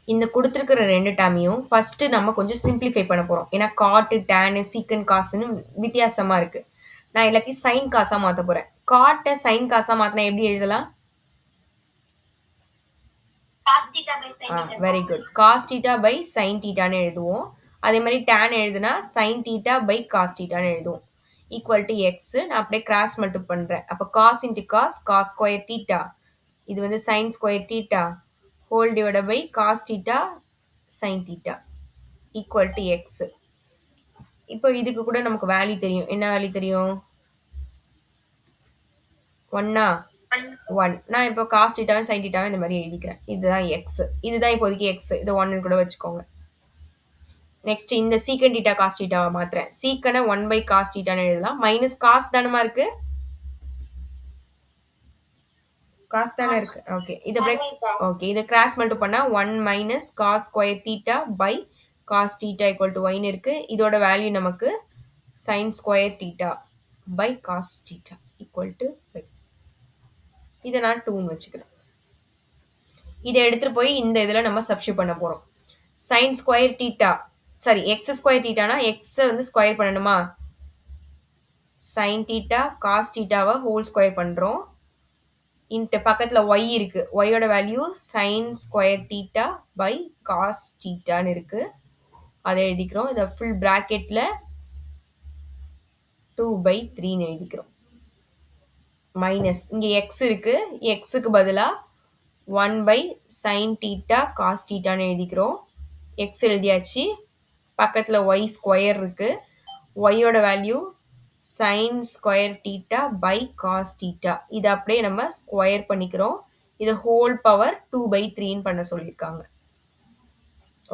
இந்த கொடுத்துருக்கிற ரெண்டு டேர்மையும் ஃபர்ஸ்ட் நம்ம கொஞ்சம் சிம்பிளிஃபை பண்ண போகிறோம். ஏன்னா காட்டு டேனு சீக்கன் காசுன்னு வித்தியாசமாக இருக்குது. நான் எல்லாத்தையும் சைன் காசாக மாற்ற போகிறேன். காட்டை சைன் காசாக மாற்றினா எப்படி எழுதலாம்? cos theta by sin theta. Very good. Cos theta by sine தீட்டான்னு எழுதுவோம். அதே மாதிரி டேன் எழுதுனா சைன் தீட்டா பை காஸ் தீட்டான்னு எழுதுவோம். Equal to x. நான் அப்படியே கிராஸ் மட்டும் பண்ணுறேன். அப்போ cos into cos cos square theta, இது வந்து sine square theta whole divide by cos theta sine theta equal to x. இப்போ இதுக்கு கூட நமக்கு வேல்யூ தெரியும். என்ன வேல்யூ தெரியும்? 1 1. நான் இப்போ காஸ் தீட்டாவும் சைன் தீட்டாவும் இந்த மாதிரி எழுதிக்கிறேன். இதுதான் எக்ஸ். இதுதான் இப்போதைக்கு எக்ஸ். இதை 1 கூட வச்சுக்கோங்க. நெக்ஸ்ட் இந்த சீக்கன் தீட்டா காஸ் தீட்டாவை மாத்துறேன். சீக்கனை 1 பை காஸ் தீட்டான்னு எழுதலாம். மைனஸ் காஸ் தானமா இருக்கு? காஸ் தானே இருக்கு. ஓகே, இதை ஓகே, இதை கிராஸ் மட்டும் பண்ணா 1 minus cos square theta by cos theta equal to ஒய்னு இருக்கு. இதோட வேல்யூ நமக்கு sine square theta by cos theta equal to by. இதை நான் 2ன்னு வச்சுக்கிறேன். இதை எடுத்துட்டு போய் இந்த இதில் நம்ம சப்ஸ்டியூட் பண்ண போகிறோம். Sine square theta sorry x square தீட்டானா எக்ஸை வந்து ஸ்கொயர் பண்ணணுமா? சைன் தீட்டா காஸ் தீட்டாவை ஹோல் ஸ்கொயர் பண்ணுறோம். இன்ட்டு பக்கத்தில் ஒய் இருக்குது. ஒய்யோட value sine square theta by cos தீட்டான்னு இருக்குது. அதை எழுதிக்கிறோம். இதை ஃபுல் ப்ராக்கெட்டில் 2/3ன்னு எழுதிக்கிறோம். மைனஸ் இங்கே எக்ஸ் இருக்குது. எக்ஸுக்கு பதிலாக 1 பை சைன் தீட்டா காஸ் தீட்டான்னு எழுதிக்கிறோம். எக்ஸ் எழுதியாச்சு. பக்கத்தில் ஒய் ஸ்கொயர் இருக்குது. ஒய்யோட value sine square theta by cos theta. இதை அப்படியே நம்ம ஸ்கொயர் பண்ணிக்கிறோம். இதை ஹோல் பவர் 2/3ன்னு பண்ண சொல்லியிருக்காங்க.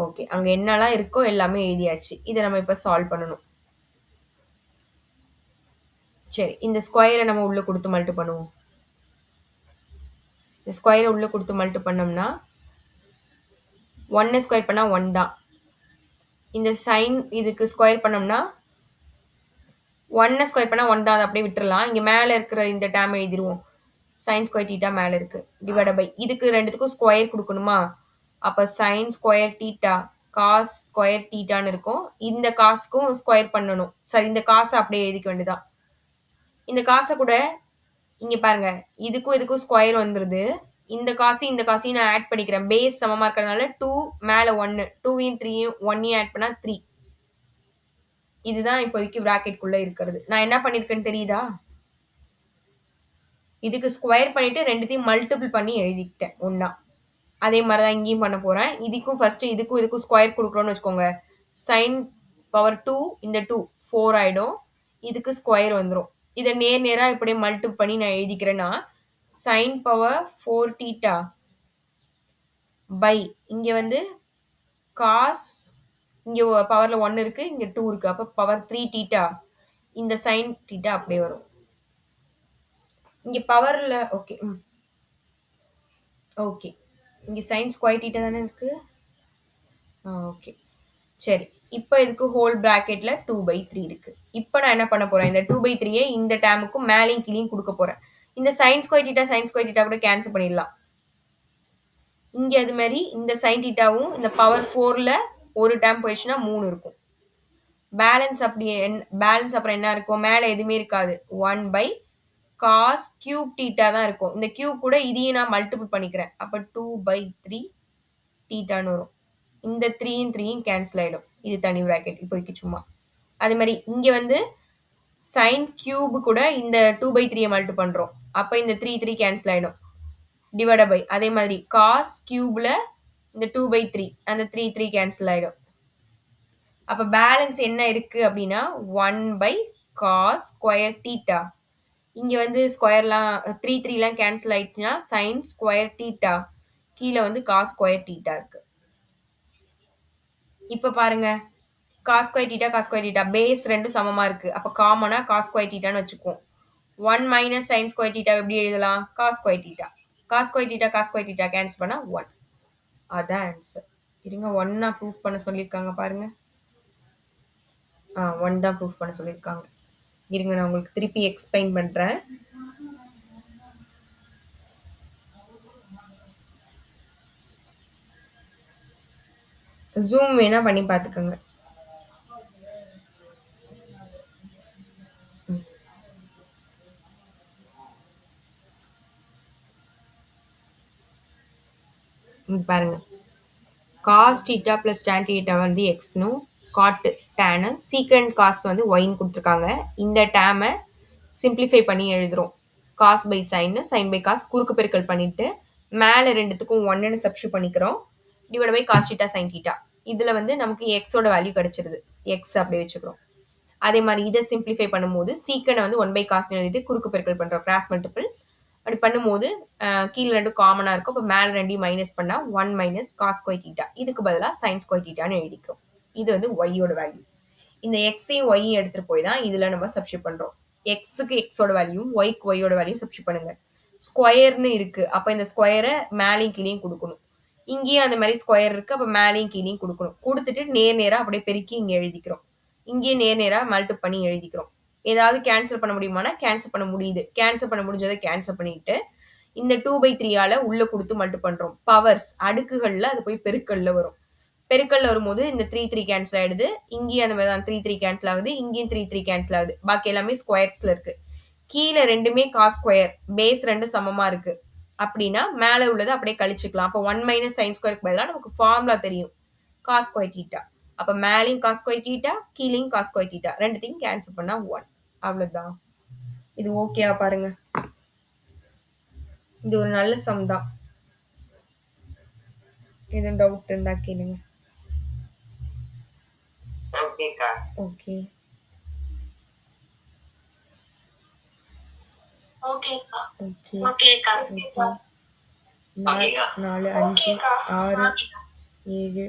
ஓகே, அங்கே என்னெல்லாம் இருக்கோ எல்லாமே எழுதியாச்சு. இதை நம்ம இப்போ சால்வ் பண்ணணும். சரி, இந்த ஸ்கொயரை நம்ம உள்ளே கொடுத்து மல்டி பண்ணுவோம். இந்த ஸ்கொயரை உள்ளே கொடுத்து மல்டி பண்ணோம்னா 1 ஸ்கொயர் பண்ணால் 1 தான். இந்த சைன் இதுக்கு ஸ்கொயர் பண்ணோம்னா 1 ஸ்கொயர் பண்ணால் 1 தான். அதை அப்படியே விட்டுறலாம். இங்கே மேலே இருக்கிற இந்த டேம் எழுதிடுவோம். சைன் ஸ்கொயர் தீட்டா மேலே இருக்குது. டிவைட் பை இதுக்கு ரெண்டுத்துக்கும் ஸ்கொயர் கொடுக்கணுமா? அப்போ sine square theta cos square தீட்டான்னு இருக்கும். இந்த காசுக்கும் ஸ்கொயர் பண்ணணும். சரி, இந்த காசை அப்படியே எழுதிக்க வேண்டியதான். இந்த காசை கூட இங்கே பாருங்க, இதுக்கும் இதுக்கும் ஸ்கொயர் வந்துடுது. இந்த காசையும் நான் ஆட் பண்ணிக்கிறேன். பேஸ் சமமாக இருக்கிறதுனால 2 மேலே 1 2வையும் 3யும் 1ஐயும் ஆட் பண்ணால் 3. இதுதான் இப்போதைக்கு ப்ராக்கெட்குள்ளே இருக்கிறது. நான் என்ன பண்ணியிருக்கேன்னு தெரியுதா? இதுக்கு ஸ்கொயர் பண்ணிவிட்டு ரெண்டுத்தையும் மல்டிபிள் பண்ணி எழுதிக்கிட்டேன் ஒன்றா. அதே மாதிரி தான் இங்கேயும் பண்ண போகிறேன். இதுக்கும் ஃபஸ்ட்டு இதுக்கும் ஸ்கொயர் கொடுக்குறோன்னு வச்சுக்கோங்க. சைன் பவர் 2 இந்த 2 4 ஆகிடும். இதுக்கு ஸ்கொயர் வந்துடும். இதை நேராக இப்படியே மல்டிபிள் பண்ணி நான் எழுதிக்கிறேன்னா சைன் பவர் 4 தீட்டா பை இங்கே வந்து காஸ் இங்கே பவரில் 1 இருக்குது, இங்கே 2 இருக்குது. அப்போ பவர் 3 தீட்டா. இந்த சைன் தீட்டா அப்படியே வரும். இங்கே பவரில் ஓகே ஓகே இங்கே சைன் ஸ்கொயர் தீட்டா தானே இருக்குது. ஓகே சரி, இப்போ இதுக்கு ஹோல் ப்ராக்கெட்டில் 2/3 இருக்குது. இப்போ நான் என்ன பண்ண போகிறேன்? இந்த 2/3 இந்த டேமுக்கும் மேலேயும் கீழேயும் கொடுக்க போகிறேன். இந்த சைன் ஸ்கொயர் தீட்டா கூட கேன்சல் பண்ணிடலாம். இங்கே அது மாதிரி இந்த சைன் தீட்டாவும் இந்த பவர் 4ல் ஒரு டேம் போயிடுச்சுன்னா 3 இருக்கும். பேலன்ஸ் அப்புறம் என்ன இருக்கும்? மேலே எதுவுமே இருக்காது. 1 பை காஸ் கியூப் தீட்டா தான் இருக்கும். இந்த கியூப் கூட இதையும் நான் மல்டிபிள் பண்ணிக்கிறேன். அப்போ 2/3 தீட்டான்னு வரும். இந்த 3யும் கேன்சல் ஆகிடும். இது தனி ப்ராக்கெட் இப்போதைக்கு சும்மா. அதே மாதிரி இங்கே வந்து சைன் கியூப் கூட இந்த 2/3 மல்டி பண்ணுறோம். அப்போ இந்த 3 கேன்சல் ஆகிடும். டிவைட் பை அதே மாதிரி காஸ் கியூபில் இந்த 2/3 அந்த 3 கேன்சல் ஆகிடும். அப்போ பேலன்ஸ் என்ன இருக்குது அப்படின்னா 1 பை காஸ் ஸ்கொயர் தீட்டா. இங்கே வந்து ஸ்கொயர்லாம் 3 கேன்சல் ஆகிடுச்சுன்னா சைன் ஸ்கொயர் தீட்டா. கீழே வந்து காஸ் ஸ்கொயர் தீட்டா இருக்குது. இப்போ பாருங்க, காஸ் ஸ்கொயர் தீட்டா பேஸ் ரெண்டும் சமமாக இருக்குது. அப்போ காமனாக காஸ் ஸ்கொயர் தீட்டான்னு வச்சுக்குவோம். 1 மைனஸ் சைன் ஸ்கொயர் தீட்டா எப்படி எழுதலாம்? Cos square theta. Cos square theta cancel பண்ணால் 1. அதான் ஆன்சர். இருங்க, 1 ப்ரூஃப் பண்ண சொல்லியிருக்காங்க பாருங்க. 1 தான் ப்ரூஃப் பண்ண சொல்லியிருக்காங்க. இருங்க, நான் உங்களுக்கு திருப்பி எக்ஸ்பிளைன் பண்ணுறேன். ஜூம் வேணா பண்ணி பார்த்துக்கோங்க. இங்க பாருங்க. Cos theta plus tan theta வந்து எக்ஸ்னும் காட் டேனு சீக்கண்ட் காஸ் வந்து ஒய்ன்னு கொடுத்துருக்காங்க. இந்த டேமை சிம்பிளிஃபை பண்ணி எழுதுறோம். காஸ் பை சைன்னு சைன் பை காஸ் குறுக்கு பெருக்கல் பண்ணிட்டு மேலே ரெண்டுத்துக்கும் ஒன்னுன்னு சப்ஸ்டியூட் பண்ணிக்கிறோம். Divide by cos theta sine theta. இதில் வந்து நமக்கு எக்ஸோட வேல்யூ கிடைச்சிருது. எக்ஸ் அப்படியே வச்சுக்கிறோம். அதே மாதிரி இதை சிம்பிளிஃபை பண்ணும்போது சீக்கனை வந்து 1 பை காஸ்னு எழுதிட்டு குறுக்கு பெருக்கல் பண்ணுறோம். கிராஸ் மல்டிபிள் அப்படி பண்ணும்போது கீழே ரெண்டும் காமனாக இருக்கும். இப்போ மேலே ரெண்டையும் மைனஸ் பண்ணால் 1 மைனஸ் காஸ் ஸ்கொயர் தீட்டா. இதுக்கு பதிலாக சைன் ஸ்கொயர் தீட்டான்னு எழுதிக்கிறோம். இது வந்து ஒய்யோட வேல்யூ. இந்த எக்ஸையும் ஒய்யும் எடுத்துகிட்டு போய் தான் இதில் நம்ம சப்ஸ்டியூட் பண்ணுறோம். எக்ஸுக்கு எக்ஸோட வேல்யூவும் ஒய்க்கு ஒய்யோட வேல்யூ சப்ஸ்டியூட் பண்ணுங்க. ஸ்கொயர்னு இருக்கு. அப்போ இந்த ஸ்கொயரை மேலேயும் கீழேயும் கொடுக்கணும். இங்கேயும் அந்த மாதிரி ஸ்கொயர் இருக்கு. அப்போ மேலேயும் கீழேயும் கொடுக்கணும். கொடுத்துட்டு நேராக அப்படியே பெருக்கி இங்கே எழுதிக்கிறோம். இங்கேயும் நேராக மல்டிப் பண்ணி எழுதிக்கிறோம். ஏதாவது கேன்சல் பண்ண முடியுமானா கேன்சல் பண்ண முடியுது. கேன்சல் பண்ண முடிஞ்சதை கேன்சல் பண்ணிட்டு இந்த 2/3 உள்ள கொடுத்து மல்டிப் பண்றோம். பவர்ஸ் அடுக்குகள்ல அது போய் பெருக்கல்ல வரும். பெருக்கல்ல வரும்போது இந்த 3 கேன்சல் ஆயிடுது. இங்கேயும் அந்த மாதிரி தான் 3 கேன்சல் ஆகுது. இங்கேயும் 3 கேன்சல் ஆகுது. பாக்கி எல்லாமே ஸ்கொயர்ஸ்ல இருக்கு. கீழே ரெண்டுமே காஸ் ஸ்கொயர் பேஸ் ரெண்டும் சமமா இருக்கு. அப்படின்னா மேலே உள்ளதை அப்படியே கழிச்சுக்கலாம். அப்போ 1 மைனஸ் சைன் ஸ்கொயருக்கு பதிலாக நமக்கு ஃபார்முலா தெரியும். Cos square theta. அப்போ மேலேயும் காஸ் ஸ்கொயர் தீட்டா கீழேயும் காஸ் ஸ்கொயர் தீட்டா ரெண்டுத்தையும் கேன்சல் பண்ணா 1. அவ்வளோதான். இது ஓகேவா பாருங்க. இது ஒரு நல்ல சம் தான். எதுவும் டவுட் இருந்தா கேளுங்க. ஓகேக்கா. ஓகே ஓகேக்கா. ஓகே ஓகேக்கா. ஓகே 4 5 6 7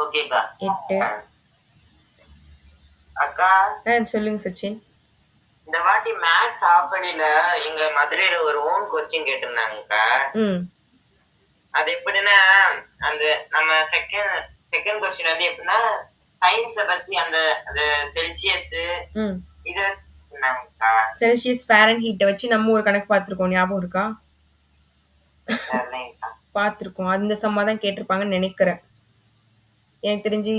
ஓகேக்கா. 8 அக்கா சொல்லுங்க சச்சின். இந்த வாட்டி மேத்ஸ் ஆப்படியில எங்க மதுரையில ஒரு ஓன் கொஸ்டின் கேட்டிருந்தாங்கக்கா. அது எப்படின்னா அந்த நம்ம செகண்ட் கொஸ்டின் வந்து எப்படின்னா சயின்ஸ பத்தி அந்த செல்சியஸ் இது செல்சியஸ் ஃபாரன்ஹீட்டை வச்சு நம்ம ஒரு கணக்கு பார்த்துருக்கோம். ஞாபகம் இருக்கா? பார்த்துருக்கோம். அந்த சம்மா தான் கேட்டிருப்பாங்கன்னு நினைக்கிறேன். எனக்கு தெரிஞ்சு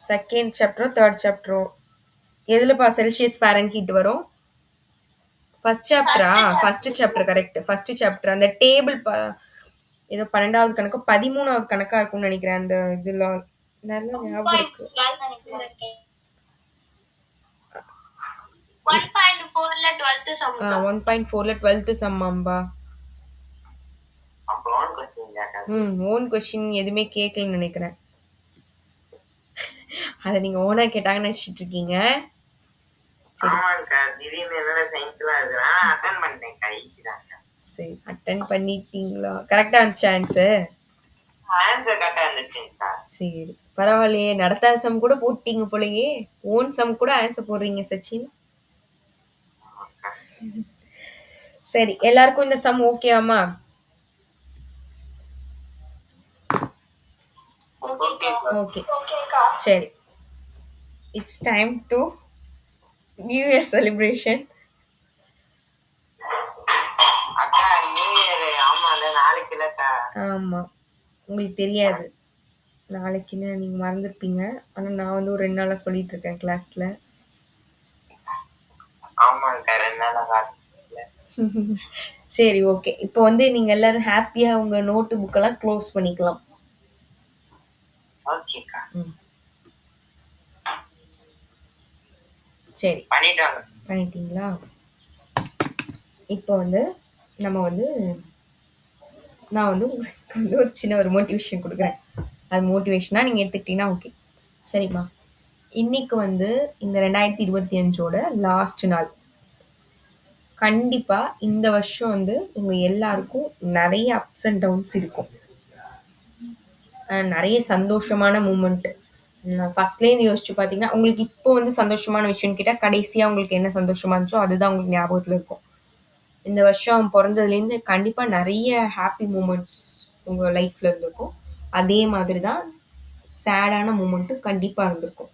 செகண்ட் சாப்டரோ தேர்ட் சாப்டரோ எதுலப்பா செல்சியஸ் ஃபாரன்ஹீட் வரும்? ஃபர்ஸ்ட் சாப்டரா? First chapter correct. First chapter அந்த டேபிள் ஏதோ 12வது கணக்கு 13வது கணக்கா இருக்கும்னு நினைக்கிறேன். அந்த இதுல நல்ல ஞாபகம் இருக்கு. 1.4ல 12th சம். 1.4ல 12th சம்மாம்பா. ஓன் கொஸ்டின் எதுவுமே கேட்கலன்னு நினைக்கிறேன். அதை நீங்க ஓனா கேட்டாங்கன்னு நினைச்சிட்டு இருக்கீங்க. சரி அட்டன் பண்ணிட்டீங்களா? கரெக்டா இருந்துச்சு ஆன்சர்? சரி பரவாயில்லையே. நடத்தாத சம் கூட போட்டீங்க போலயே. ஓன் சம் கூட ஆன்சர் போடுறீங்க சச்சின். சரி எல்லாருக்கும் இந்த சம் ஓகேவாமா? ஓகே சரி. It's time to new year celebration. ஆமா உங்களுக்கு தெரியாது நாளைக்குன்னு நீங்க மறந்துருப்பீங்க. ஆனா நான் வந்து ஒரு 2 நாளா சொல்லிட்டு இருக்கேன் கிளாஸ்ல. சரி ஓகே. இப்போ வந்து நீங்க எல்லாரும் ஹாப்பியா உங்க நோட்டு புக்கெல்லாம் க்ளோஸ் பண்ணிக்கலாம். சரி பண்ணிட்டீங்களா? இப்போ வந்து நம்ம வந்து நான் வந்து உங்களுக்கு வந்து ஒரு சின்ன ஒரு மோட்டிவேஷன் கொடுக்குறேன். அது மோட்டிவேஷனாக நீங்கள் எடுத்துக்கிட்டீங்கன்னா ஓகே. சரிம்மா, இன்னைக்கு வந்து இந்த 2025ஓட லாஸ்ட் நாள். கண்டிப்பாக இந்த வருஷம் வந்து உங்கள் எல்லாருக்கும் நிறைய அப்ஸ் அண்ட் டவுன்ஸ் இருக்கும். நிறைய சந்தோஷமான மூமெண்ட். நான் ஃபர்ஸ்ட்லேருந்து யோசிச்சு பார்த்தீங்கன்னா உங்களுக்கு இப்போ வந்து சந்தோஷமான விஷயம்னு கேட்டால் கடைசியாக உங்களுக்கு என்ன சந்தோஷமா இருந்துச்சோ அதுதான் உங்களுக்கு ஞாபகத்தில் இருக்கும். இந்த வருஷம் பிறந்ததுலேருந்து கண்டிப்பாக நிறைய ஹாப்பி மூமெண்ட்ஸ் உங்கள் லைஃப்பில் இருந்திருக்கும். அதே மாதிரி தான் சேடான மூமெண்ட்டும் கண்டிப்பாக இருந்திருக்கும்.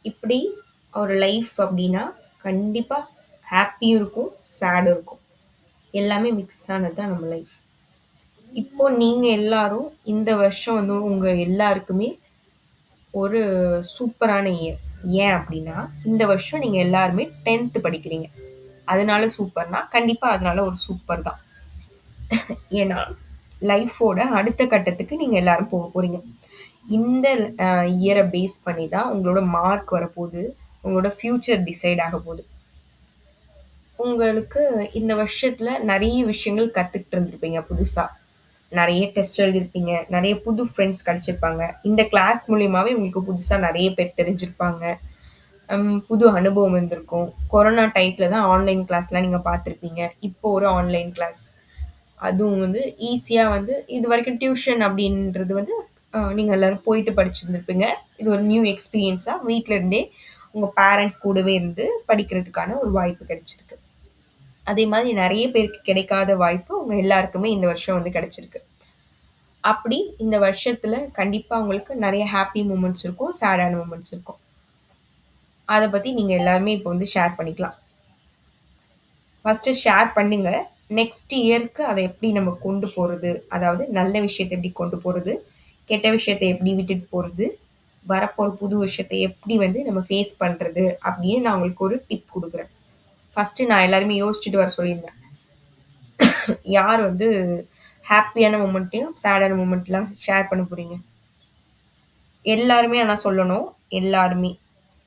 இப்படி ஒரு லைஃப் அப்படின்னா கண்டிப்பாக ஹாப்பியும் இருக்கும் சேடும் இருக்கும். எல்லாமே மிக்ஸ் ஆனது தான் நம்ம லைஃப். இப்போ நீங்கள் எல்லாரும் இந்த வருஷம் வந்து உங்கள் எல்லாருக்குமே ஒரு சூப்பரான இயர். ஏன் அப்படின்னா இந்த வருஷம் நீங்கள் எல்லாருமே 10th படிக்கிறீங்க. அதனால சூப்பர்னா கண்டிப்பாக அதனால ஒரு சூப்பர் தான். ஏன்னா லைஃபோட அடுத்த கட்டத்துக்கு நீங்கள் எல்லாரும் போக போகிறீங்க. இந்த இயரை பேஸ் பண்ணி தான் உங்களோட மார்க் வரப்போகுது, உங்களோட ஃப்யூச்சர் டிசைட் ஆக போகுது. உங்களுக்கு இந்த வருஷத்தில் நிறைய விஷயங்கள் கற்றுக்கிட்டு இருந்திருப்பீங்க புதுசாக. நிறைய டெஸ்ட் எழுதியிருப்பீங்க, நிறைய புது ஃப்ரெண்ட்ஸ் கிடச்சிருப்பாங்க. இந்த கிளாஸ் மூலியமாகவே உங்களுக்கு புதுசாக நிறைய பேர் தெரிஞ்சிருப்பாங்க. புது அனுபவம் இருந்திருக்கும். கொரோனா டயத்தில் தான் ஆன்லைன் கிளாஸ்லாம் நீங்கள் பார்த்துருப்பீங்க. இப்போ ஒரு ஆன்லைன் கிளாஸ், அதுவும் வந்து ஈஸியாக வந்து இது வரைக்கும் டியூஷன் அப்படின்றது வந்து நீங்கள் எல்லோரும் போயிட்டு படிச்சிருந்துருப்பீங்க. இது ஒரு நியூ எக்ஸ்பீரியன்ஸாக வீட்டில் இருந்தே உங்கள் பேரண்ட் கூடவே இருந்து படிக்கிறதுக்கான ஒரு வாய்ப்பு கிடைச்சிருக்கு. அதே மாதிரி நிறைய பேருக்கு கிடைக்காத வாய்ப்பு உங்கள் எல்லாருக்குமே இந்த வருஷம் வந்து கிடைச்சிருக்கு. அப்படி இந்த வருஷத்தில் கண்டிப்பாக உங்களுக்கு நிறைய ஹாப்பி மூமெண்ட்ஸ் இருக்கும், சேடான மூமெண்ட்ஸ் இருக்கும். அதை பற்றி நீங்கள் எல்லாருமே இப்போ வந்து ஷேர் பண்ணிக்கலாம். ஃபஸ்ட்டு ஷேர் பண்ணுங்க. நெக்ஸ்ட் இயருக்கு அதை எப்படி நம்ம கொண்டு போகிறது, அதாவது நல்ல விஷயத்தை எப்படி கொண்டு போகிறது, கெட்ட விஷயத்தை எப்படி விட்டுட்டு போகிறது, வரப்போகிற புது விஷயத்தை எப்படி வந்து நம்ம ஃபேஸ் பண்ணுறது அப்படின்னு நான் உங்களுக்கு ஒரு டிப் கொடுக்குறேன். ஃபஸ்ட்டு நான் எல்லாருமே யோசிச்சுட்டு வர சொல்லியிருந்தேன். யார் வந்து ஹாப்பியான மூமெண்ட்டையும் சேடான மூமெண்ட்லாம் ஷேர் பண்ண போகிறீங்க? எல்லாருமே ஆனால் சொல்லணும். எல்லாருமே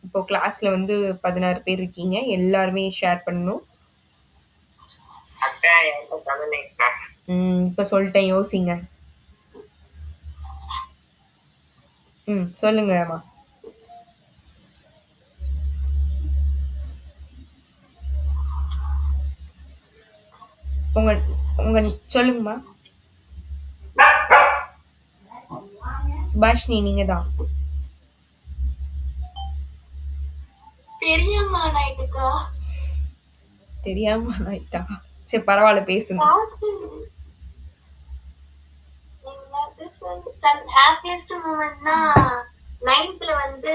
இப்போ கிளாஸில் வந்து 16 பேர் இருக்கீங்க, எல்லாருமே ஷேர் பண்ணணும். இப்போ சொல்லிட்டேன், யோசிங்க. சொல்லுங்கம்மா. உங்க உங்க சொல்லுங்கம்மா. சுபாஷினி நீங்க தான். தெரியாம ஆயிட்டா? சரி பரவாயில்ல, பேசுங்க. ஹாப்பியஸ்ட் மூமெண்ட்னா 9th வந்து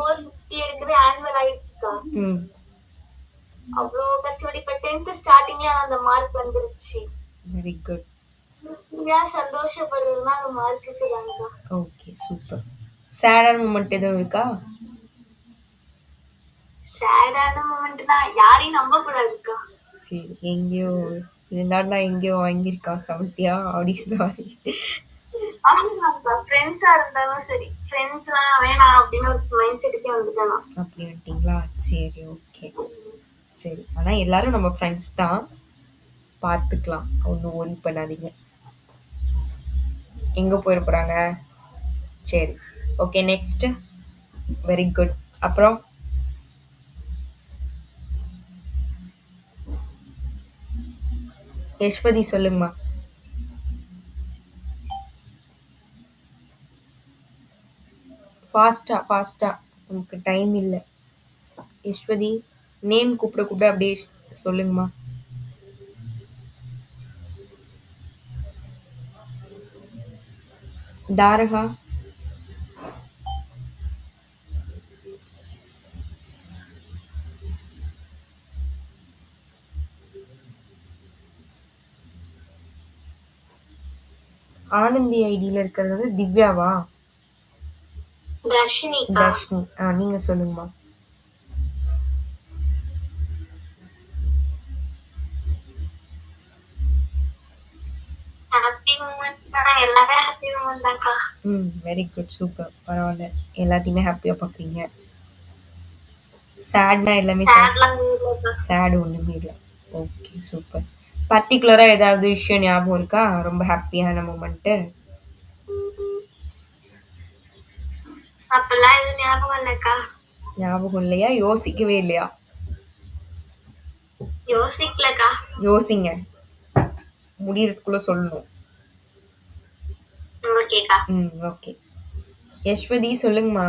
450 எடுக்கவே ஆனுவல் ஆயிடுச்சுக்கா. அவ்வளோ கஷ்டப்பட்டு இப்ப 10th ஸ்டார்டிங்ல அந்த மார்க் வந்துருச்சு. Very good. ஏன் சந்தோஷப்படுறதுன்னா அந்த மார்க்குக்கு தாங்க. Okay super. சேடான மூமெண்ட் எதுவும் இருக்கா? சேடான மூமெண்ட்னா யாரையும் நம்ப கூடாதுக்கா. சரி, எங்கேயோ இருந்தாடா எங்கேயோ வாங்கியிருக்கா சமத்தியா அப்படின்னு மாதிரி. ஆமாக்கா, ஃப்ரெண்ட்ஸா இருந்தாலும் சரி, ஃப்ரெண்ட்ஸ்லாம் வேணாம் அப்படின்னு ஒரு மைண்ட் செட்டுக்கே வந்துட்டேன். அப்படி வந்துட்டீங்களா? சரி ஓகே. சரி, ஆனால் எல்லாரும் நம்ம ஃப்ரெண்ட்ஸ் தான், பார்த்துக்கலாம், ஒன்றும் ஒரி பண்ணாதீங்க. எங்கே போயிட போகிறாங்க? சரி ஓகே, நெக்ஸ்ட்டு. Very good. அப்புறம் யஷ்வதி சொல்லுங்கம்மா. ஃபாஸ்டா நமக்கு டைம் இல்லை. யஷ்வதி நேம் கூப்பிட அப்படியே சொல்லுங்கம்மா. தாரகா, ஆனந்தி ஐடியில் இருக்கிறது வந்து திவ்யாவா? தர்ஷினி. நீங்க சொல்லுங்கம்மா. வெரி குட், சூப்பர், பரவாயில்ல, எல்லாத்தையுமே ஹாப்பியா பாக்குறீங்க. சேட்னா எல்லாமே சேட் ஒண்ணுமே இல்லை. Okay super. பர்டிகுலரா ஏதாவது விஷயம் ஞாபகம் இருக்கா, ரொம்ப ஹாப்பியான மூமெண்ட்? அப்பெல்லாம் எதுவும் ஞாபகம் இல்லக்கா. ஞாபகம் இல்லையா? யோசிக்கவே இல்லையா? யோசிக்கலக்கா. யோசிங்க, முடியறதுக்குள்ள சொல்லணும். ஓகேக்கா. ஓகே. யஷ்வதி சொல்லுங்கம்மா.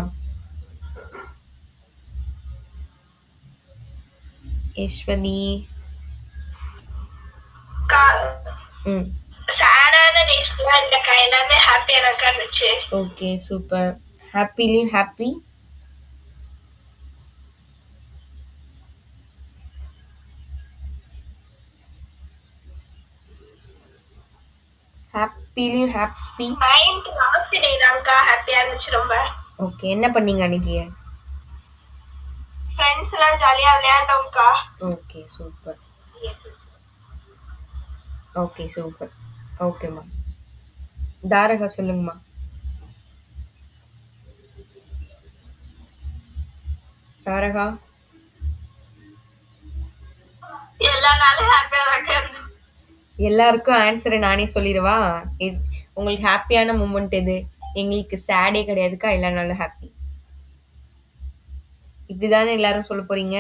யஷ்வதி. சேடான டேஸ்லாம் இல்லக்கா, எல்லாமே ஹாப்பியானக்கா இருந்துச்சு. Okay super. Happily happy. Happily happy. 9th last day தான்க்கா ஹாப்பியா இருந்துச்சு ரொம்ப. ஓகே, என்ன பண்ணீங்க அன்னைக்கு? ஃப்ரெண்ட்ஸ் எல்லாம் ஜாலியா விளையாண்டோம்க்கா. Okay super. Okay super. ஓகேம்மா. தாரகா சொல்லுங்கம்மா. தாரகா எல்லா நாளும் ஹாப்பியா தான். எல்லாருக்கும் ஆன்சரை நானே சொல்லிடவா? உங்களுக்கு ஹாப்பியான மூமெண்ட் எது? எங்களுக்கு சேடே கிடையாதுக்கா, எல்லா நாளும் ஹாப்பி. இப்படிதானே எல்லாரும் சொல்ல போறீங்க?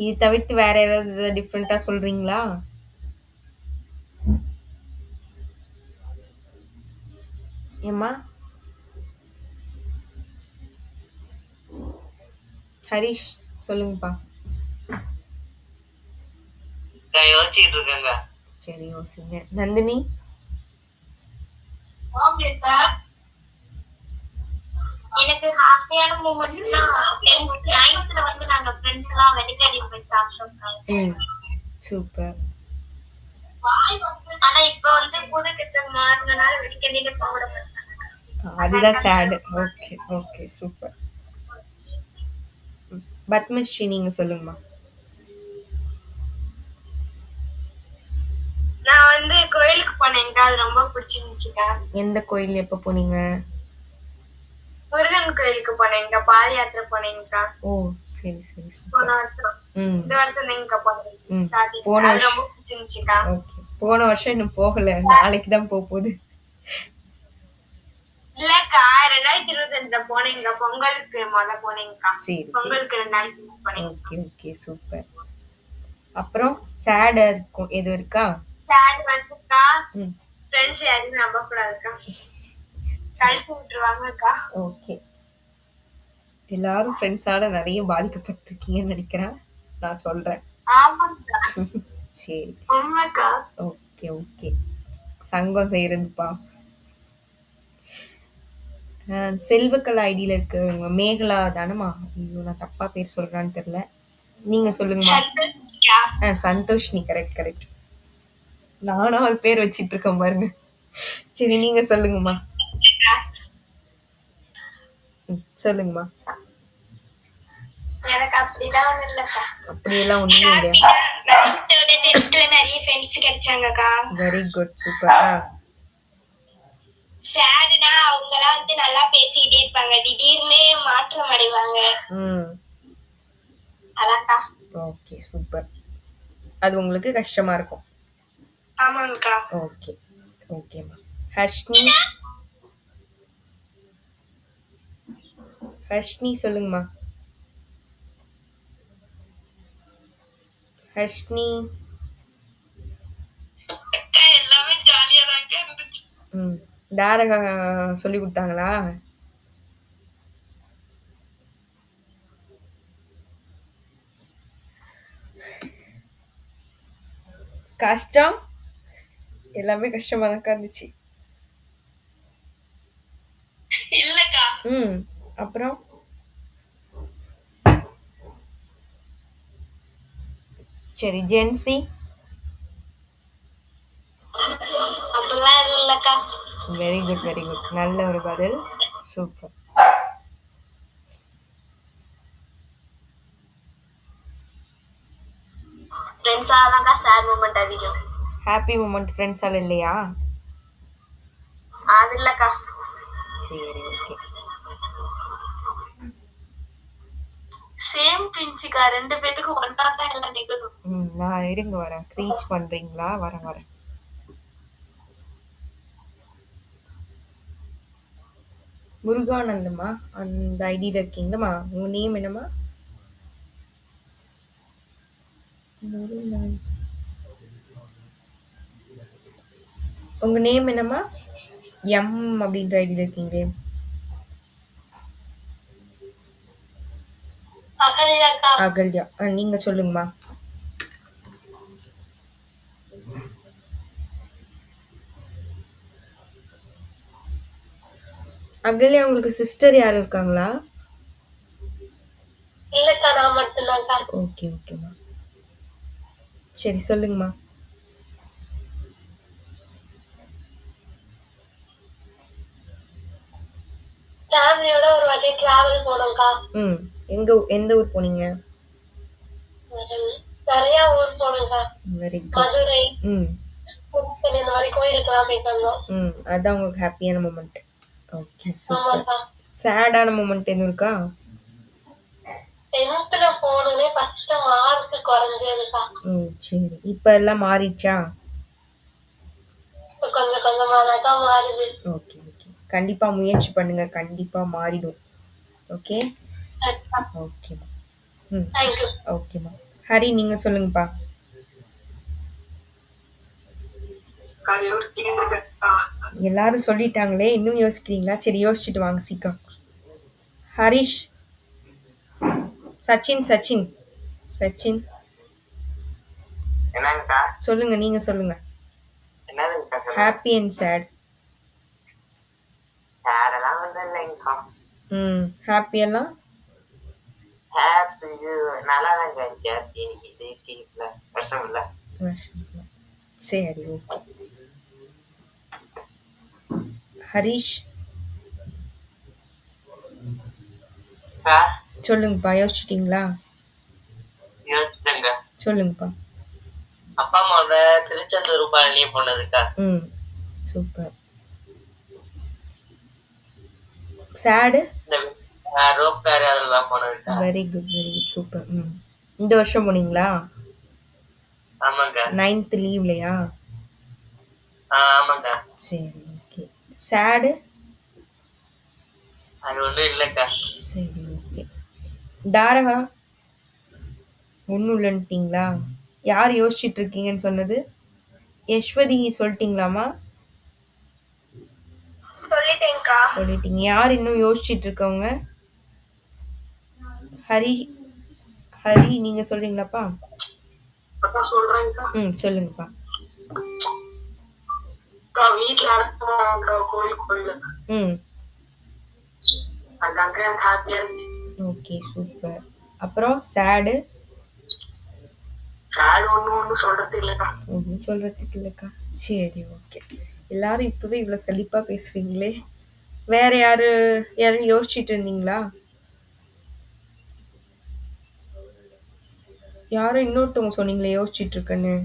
இது தவிர்த்து வேற ஏதாவது டிஃப்ரெண்டா சொல்றீங்களா? ஏம்மா ஹரிஷ் சொல்லுங்கப்பா. யோசிச்சுட்டு இருக்கேங்க. சரி யோசிங்க. நந்தினி எனக்கு ஹாப்பியான மூமெண்ட்னா 9th வந்து நாங்க ஃப்ரெண்ட்ஸ் எல்லாம் வெள்ளிக்கறி போய் சாப்பிட்டோம். சூப்பர். ஆனா இப்ப வந்து புது கிச்சன் மாறினால வெள்ளிக்கறியில போட மாட்டாங்க. அதுதான் sad. Okay okay super. Padmashri நீங்க சொல்லுங்கம்மா. நான் வந்து கோயிலுக்கு போனேன்க்கா, அது ரொம்ப பிடிச்சிருந்துச்சுக்கா. எந்த கோயில் எப்ப போனீங்க? முருகன் கோயிலுக்கு போனேன்க்கா, பாத யாத்திரை போனேன்க்கா. ஓ சரி சரி போன சூப்பர். வருஷம் ம் இந்த வருஷம் தான்க்கா போனேன். போன அது ரொம்ப வருஷம். பிடிச்சிருந்துச்சுக்கா. ஓகே. போன வருஷம் இன்னும் போகல, நாளைக்கு தான் போகுது. இல்லக்கா 2025 போனேங்க, பொங்கலுக்கு போனேங்கக்கா. சரி பொங்கலுக்கு 2 போனேன். Okay okay super. அப்புறம் சேடா இருக்கும் எது இருக்கா? ஸ்டாண்ட் வந்துக்கா, ம் ஃப்ரெண்ட்ஸ் யாரையும் நம்ப கூடாதுக்கா, கழிச்சு விட்டுருவாங்கக்கா. ஓகே. எல்லாரும் ஃப்ரெண்ட்ஸால நிறைய பாதிக்கப்பட்டிருக்கீங்கன்னு நினைக்கிறேன், நான் சொல்றேன். ஆமாக்கா, சரி உண்மைக்கா. Okay okay. சங்கம் செய்யறதுப்பா. செல்வக்கலா ஐடியில இருக்கவங்க மேகலா தானம்மா? ஐயோ நான் தப்பா பேர் சொல்றான்னு தெரியல, நீங்க சொல்லுங்கம்மா. சந்தோஷ்க்கா. சந்தோஷினி. Correct correct. நானும் ஒரு பேர் வச்சிட்டு இருக்கேன் பாருங்க. சரி நீங்க சொல்லுங்கம்மா. சொல்லுங்கம்மா. எனக்கு அப்படிலாம் ஒண்ணும் இல்லக்கா. அப்படியெல்லாம் ஒண்ணுமே இல்லையா? 9th 10th நிறைய ஃப்ரெண்ட்ஸ் கிடைச்சாங்கக்கா. Very good super. சேடுனா அவங்க எல்லாம் வந்து நல்லா பேசிக்கிட்டே இருப்பாங்க, திடீர்னு மாற்றம் அடைவாங்க. அதான்க்கா. Okay super. அது உங்களுக்கு கஷ்டமா இருக்கும். ஆமாங்கக்கா. ஓகே ஓகேம்மா. ஹர்ஷ்னி ஹர்ஷ்னி சொல்லுங்கம்மா. ஹர்ஷ்னி எல்லாமே ஜாலியா தான் இருந்துச்சு. தாரகா சொல்லி கொடுத்தாங்களா? கஷ்டம் எல்லாமே கஷ்டமா தான் இருந்துச்சு. இல்லக்கா. அப்புறம் சரி ஜென்சி அப்படிலாம் எதுவும் இல்லக்கா. Very good very good. நல்ல ஒரு பதில். சூப்பர். ஃப்ரெண்ட்ஸால தான்க்கா சேட் மூமெண்ட் அதிகம். ஹாப்பி மூமெண்ட் ஃப்ரெண்ட்ஸால இல்லையா? அது இல்லக்கா. சரி ஓகே. சேம் பிஞ்சுக்கா, 2 பேத்துக்கு ஒன்றா தான் எல்லாம் நிகழும். நான் இருங்க வரேன். ரீச் பண்றீங்களா? வரேன் வரேன். முருகானந்தம்மா அந்த ஐடியில இருக்கீங்களா? உங்க நேம் என்னம்மா? உங்க நேம் என்னம்மா? எம் அப்படின்ற ஐடியில இருக்கீங்களே. அகல்யா. நீங்க சொல்லுங்கம்மா. அகல்யா உங்களுக்கு சிஸ்டர் யாரும் இருக்காங்களா? இல்லக்கா, நான் மட்டும்தான்க்கா. ஓகே ஓகேம்மா. சரி சொல்லுங்கம்மா. ஃபேமிலியோட ஒரு வாட்டி டிராவல் போனோம்க்கா. எந்த ஊர் போனீங்க? நிறைய ஊர் போனோம்க்கா. Very good. மதுரை, இந்த மாதிரி கோயிலுக்கெல்லாம் போயிட்டு வந்தோம். அதான் உங்களுக்கு ஹாப்பியான மூமெண்ட். Okay super. ஆமாக்கா. சேடான மூமெண்ட் எதுவும் இருக்கா? 10th போனோடனே ஃபர்ஸ்ட் மார்க் குறைஞ்சதுக்கா. சரி. இப்ப எல்லாம் மாறிடுச்சா? கொஞ்சம் கொஞ்சமா தான் மாறுது. Okay okay. கண்டிப்பா முயற்சி பண்ணுங்க, கண்டிப்பா மாறிடும். ஓகே சரிக்கா. ஓகேம்மா. தேங்க்யூ. ஓகேம்மா. ஹரி நீங்க சொல்லுங்கப்பா. எல்லாரும் சொல்லிட்டாங்களே, இன்னும் யோசிக்கிறீங்களா? சரி யோசிச்சுட்டு வாங்க சீக்கிரம். ஹரிஷ், சச்சின் சச்சின் சச்சின் என்னங்கக்கா? சொல்லுங்க, நீங்க சொல்லுங்க. என்னதுங்கக்கா சொல்லுங்க? Happy and chat. சேடெல்லாம் ஒன்றும் இல்லைங்கக்கா. ஹாப்பி எல்லாம் ஹாப்பி நல்லா தாங்க இருந்துச்சு. ஹாப்பி இன்னைக்கு தேசியில வருஷம் இல்லை. சரி ஓகே. ஹரிஷ் சொல்லுங்கப்பா. யோசிச்சிட்டீங்களா? யோசிச்சுங்க. சொல்லுங்கப்பா. அப்பா அம்மாவோட திருச்செந்தூர் பழனி போனதுக்கா. சூப்பர். சேடு இந்த ரோப் கார் அதெல்லாம் போனதுக்கா. Very good very good super. இந்த வருஷம் போனீங்களா? ஆமாங்க. 9th லீவ்லையா? ஆமாங்க. சரி ஓகே. சேடு அது ஒன்றும் இல்லைக்கா. சரி ஓகே. டாரகா ஒன்றும் இல்லைன்ட்டிங்களா? யார் யோசிச்சுட்டு இருக்கீங்கன்னு சொன்னது? யஸ்வதி சொல்லிட்டீங்களாமா? சொல்லிட்டேன்க்கா. சொல்லிட்டீங்க. யார் இன்னும் யோசிச்சுட்டு இருக்கவங்க? ஹரி ஹரி நீங்க சொல்றீங்களாப்பா? சொல்றேன்க்கா. சொல்லுங்கப்பா. வீட்டுல கோயிலுக்கு போயிருந்தேன். அதாங்க எனக்கு ஹாப்பியா இருந்துச்சு. Okay super. அப்புறம் சேடு ஒன்றும் சொல்றதுக்கு இல்லைக்கா. ஒன்றும் சொல்றதுக்கு இல்லைக்கா. சரி ஓகே. எல்லாரும் இப்பவே இவ்வளோ சலிப்பா பேசுறீங்களே. வேற யாரும் யோசிச்சுட்டு இருந்தீங்களா? யாரும் இன்னொருத்தவங்க சொன்னீங்களே யோசிச்சுட்டு இருக்கேன்னு.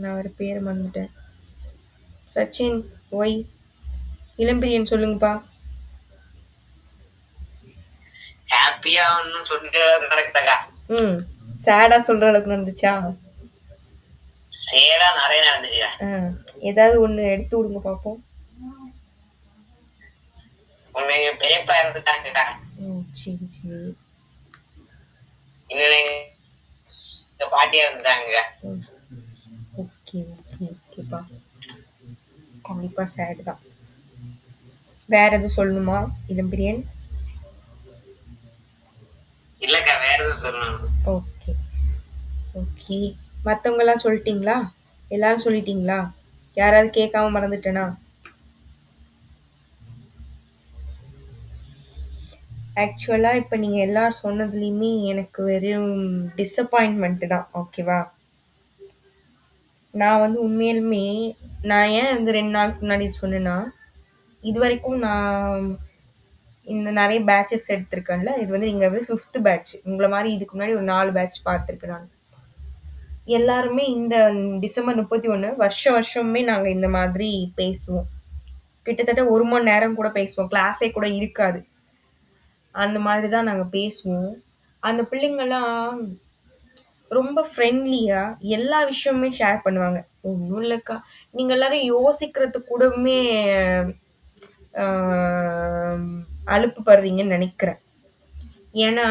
நான் வேற பேர் மறந்துட்டேன். சச்சின் ஒய் இளம்பிரியன் சொல்லுங்கப்பா. ஹாப்பியா ஒன்னும் சொல்லிட்டு நடக்கட்டக்கா. சேடா சொல்ற அளவுக்கு நடந்துச்சா? சேடா நிறைய நடந்துச்சு. ஏதாவது ஒண்ணு எடுத்து விடுங்க பாப்போம். உங்க பெரியப்பா இறந்துட்டாங்கக்கா. சரி சரி. இன்னும் எங்க பாட்டி இறந்துட்டாங்க. ஓகே ஓகே ஓகேப்பா. கண்டிப்பா சேடு தான். வேற எதுவும் சொல்லணுமா இளம்பிரியன்? இல்லக்கா வேற எதுவும் சொல்லணும். Okay okay. மற்றவங்க எல்லாம் சொல்லிட்டீங்களா? எல்லாரும் சொல்லிட்டீங்களா? யாராவது கேட்காம மறந்துட்டேனா? ஆக்சுவலாக இப்போ நீங்கள் எல்லாரும் சொன்னதுலேயுமே எனக்கு வெறும் டிஸப்பாயின்மெண்ட்டு தான். ஓகேவா? நான் வந்து உண்மையிலுமே நான் ஏன் இந்த 2 நாளுக்கு முன்னாடி சொன்னேன்னா, இது வரைக்கும் நான் இந்த நிறைய பேட்சஸ் எடுத்திருக்கேன்ல, இது வந்து நீங்கள் வந்து 5th பேட்ச். உங்களை மாதிரி இதுக்கு முன்னாடி ஒரு 4 பேட்ச் பார்த்துருக்கேன் நான். எல்லாருமே இந்த டிசம்பர் 31 வருஷமே நாங்கள் இந்த மாதிரி பேசுவோம். கிட்டத்தட்ட 1 மணி நேரம் கூட பேசுவோம். கிளாஸே கூட இருக்காது. அந்த மாதிரி தான் நாங்கள் பேசுவோம். அந்த பிள்ளைங்கள்லாம் ரொம்ப ஃப்ரெண்ட்லியா எல்லா விஷயமுமே ஷேர் பண்ணுவாங்க. ஒன்றும் இல்லைக்கா, நீங்கள் எல்லாரும் யோசிக்கிறதுக்கு கூடவுமே அலுப்பு படுறீங்கன்னு நினைக்கிறேன். ஏன்னா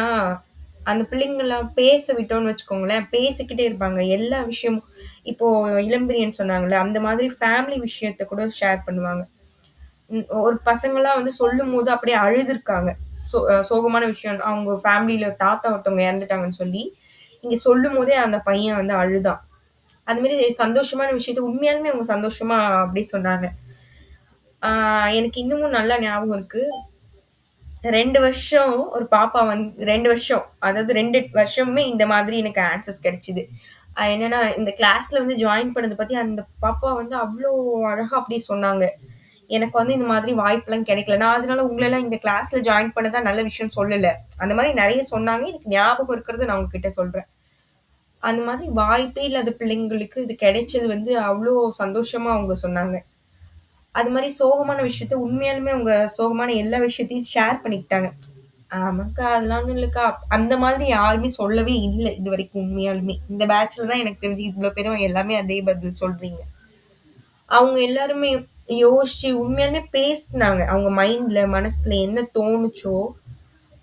அந்த பிள்ளைங்கள்லாம் பேச விட்டோம்னு வச்சுக்கோங்களேன், பேசிக்கிட்டே இருப்பாங்க எல்லா விஷயமும். இப்போ இளம்பிரியன் சொன்னாங்கல்ல, அந்த மாதிரி ஃபேமிலி விஷயத்த கூட ஷேர் பண்ணுவாங்க. ஒரு பசங்கள்லாம் வந்து சொல்லும் போது அப்படியே அழுதுருக்காங்க. சோகமான விஷயம், அவங்க ஃபேமிலியில தாத்தா ஒருத்தவங்க இறந்துட்டாங்கன்னு சொல்லி இங்க சொல்லும் போதே அந்த பையன் வந்து அழுதான். அது மாதிரி சந்தோஷமான விஷயத்த உண்மையாலுமே அவங்க சந்தோஷமா அப்படி சொன்னாங்க. எனக்கு இன்னமும் நல்லா ஞாபகம் இருக்கு. 2 வருஷம் ஒரு பாப்பா வந்து 2 வருஷம், அதாவது 2 வருஷமுமே இந்த மாதிரி எனக்கு ஆன்சர்ஸ் கிடைச்சுது. என்னன்னா இந்த கிளாஸ்ல வந்து ஜாயின் பண்ணது பத்தி அந்த பாப்பா வந்து அவ்வளோ அழகா அப்படியே சொன்னாங்க. எனக்கு வந்து இந்த மாதிரி வாய்ப்புலாம் கிடைக்கல. நான் அதனால உங்களெல்லாம் இந்த கிளாஸ்ல ஜாயின் பண்ணதா நல்ல விஷயம் சொல்லல. அந்த மாதிரி நிறைய சொன்னாங்க. எனக்கு ஞாபகம் இருக்கிறது நான் உங்ககிட்ட சொல்றேன். அந்த மாதிரி வாய்ப்பே இல்லாத பிள்ளைங்களுக்கு இது கிடைச்சது வந்து அவ்ளோ சந்தோஷமா அவங்க சொன்னாங்க. அது மாரி சோகமான விஷயத்த உண்மையாலுமே அவங்க சோகமான எல்லா விஷயத்தையும் ஷேர் பண்ணிக்கிட்டாங்க. ஆமாக்கா, அதெல்லாம் ஒண்ணும் இல்லக்கா. அந்த மாதிரி யாருமே சொல்லவே இல்ல இதுவரைக்கும் உண்மையாலுமே. இந்த பேட்ச்ல தான் எனக்கு தெரிஞ்சு இவ்ளோ பேரும் எல்லாமே அதே பதில் சொல்றீங்க. அவங்க எல்லாருமே யோசிச்சு உண்மையாலுமே பேசுனாங்க. அவங்க மைண்ட்ல, மனசுல என்ன தோணுச்சோ,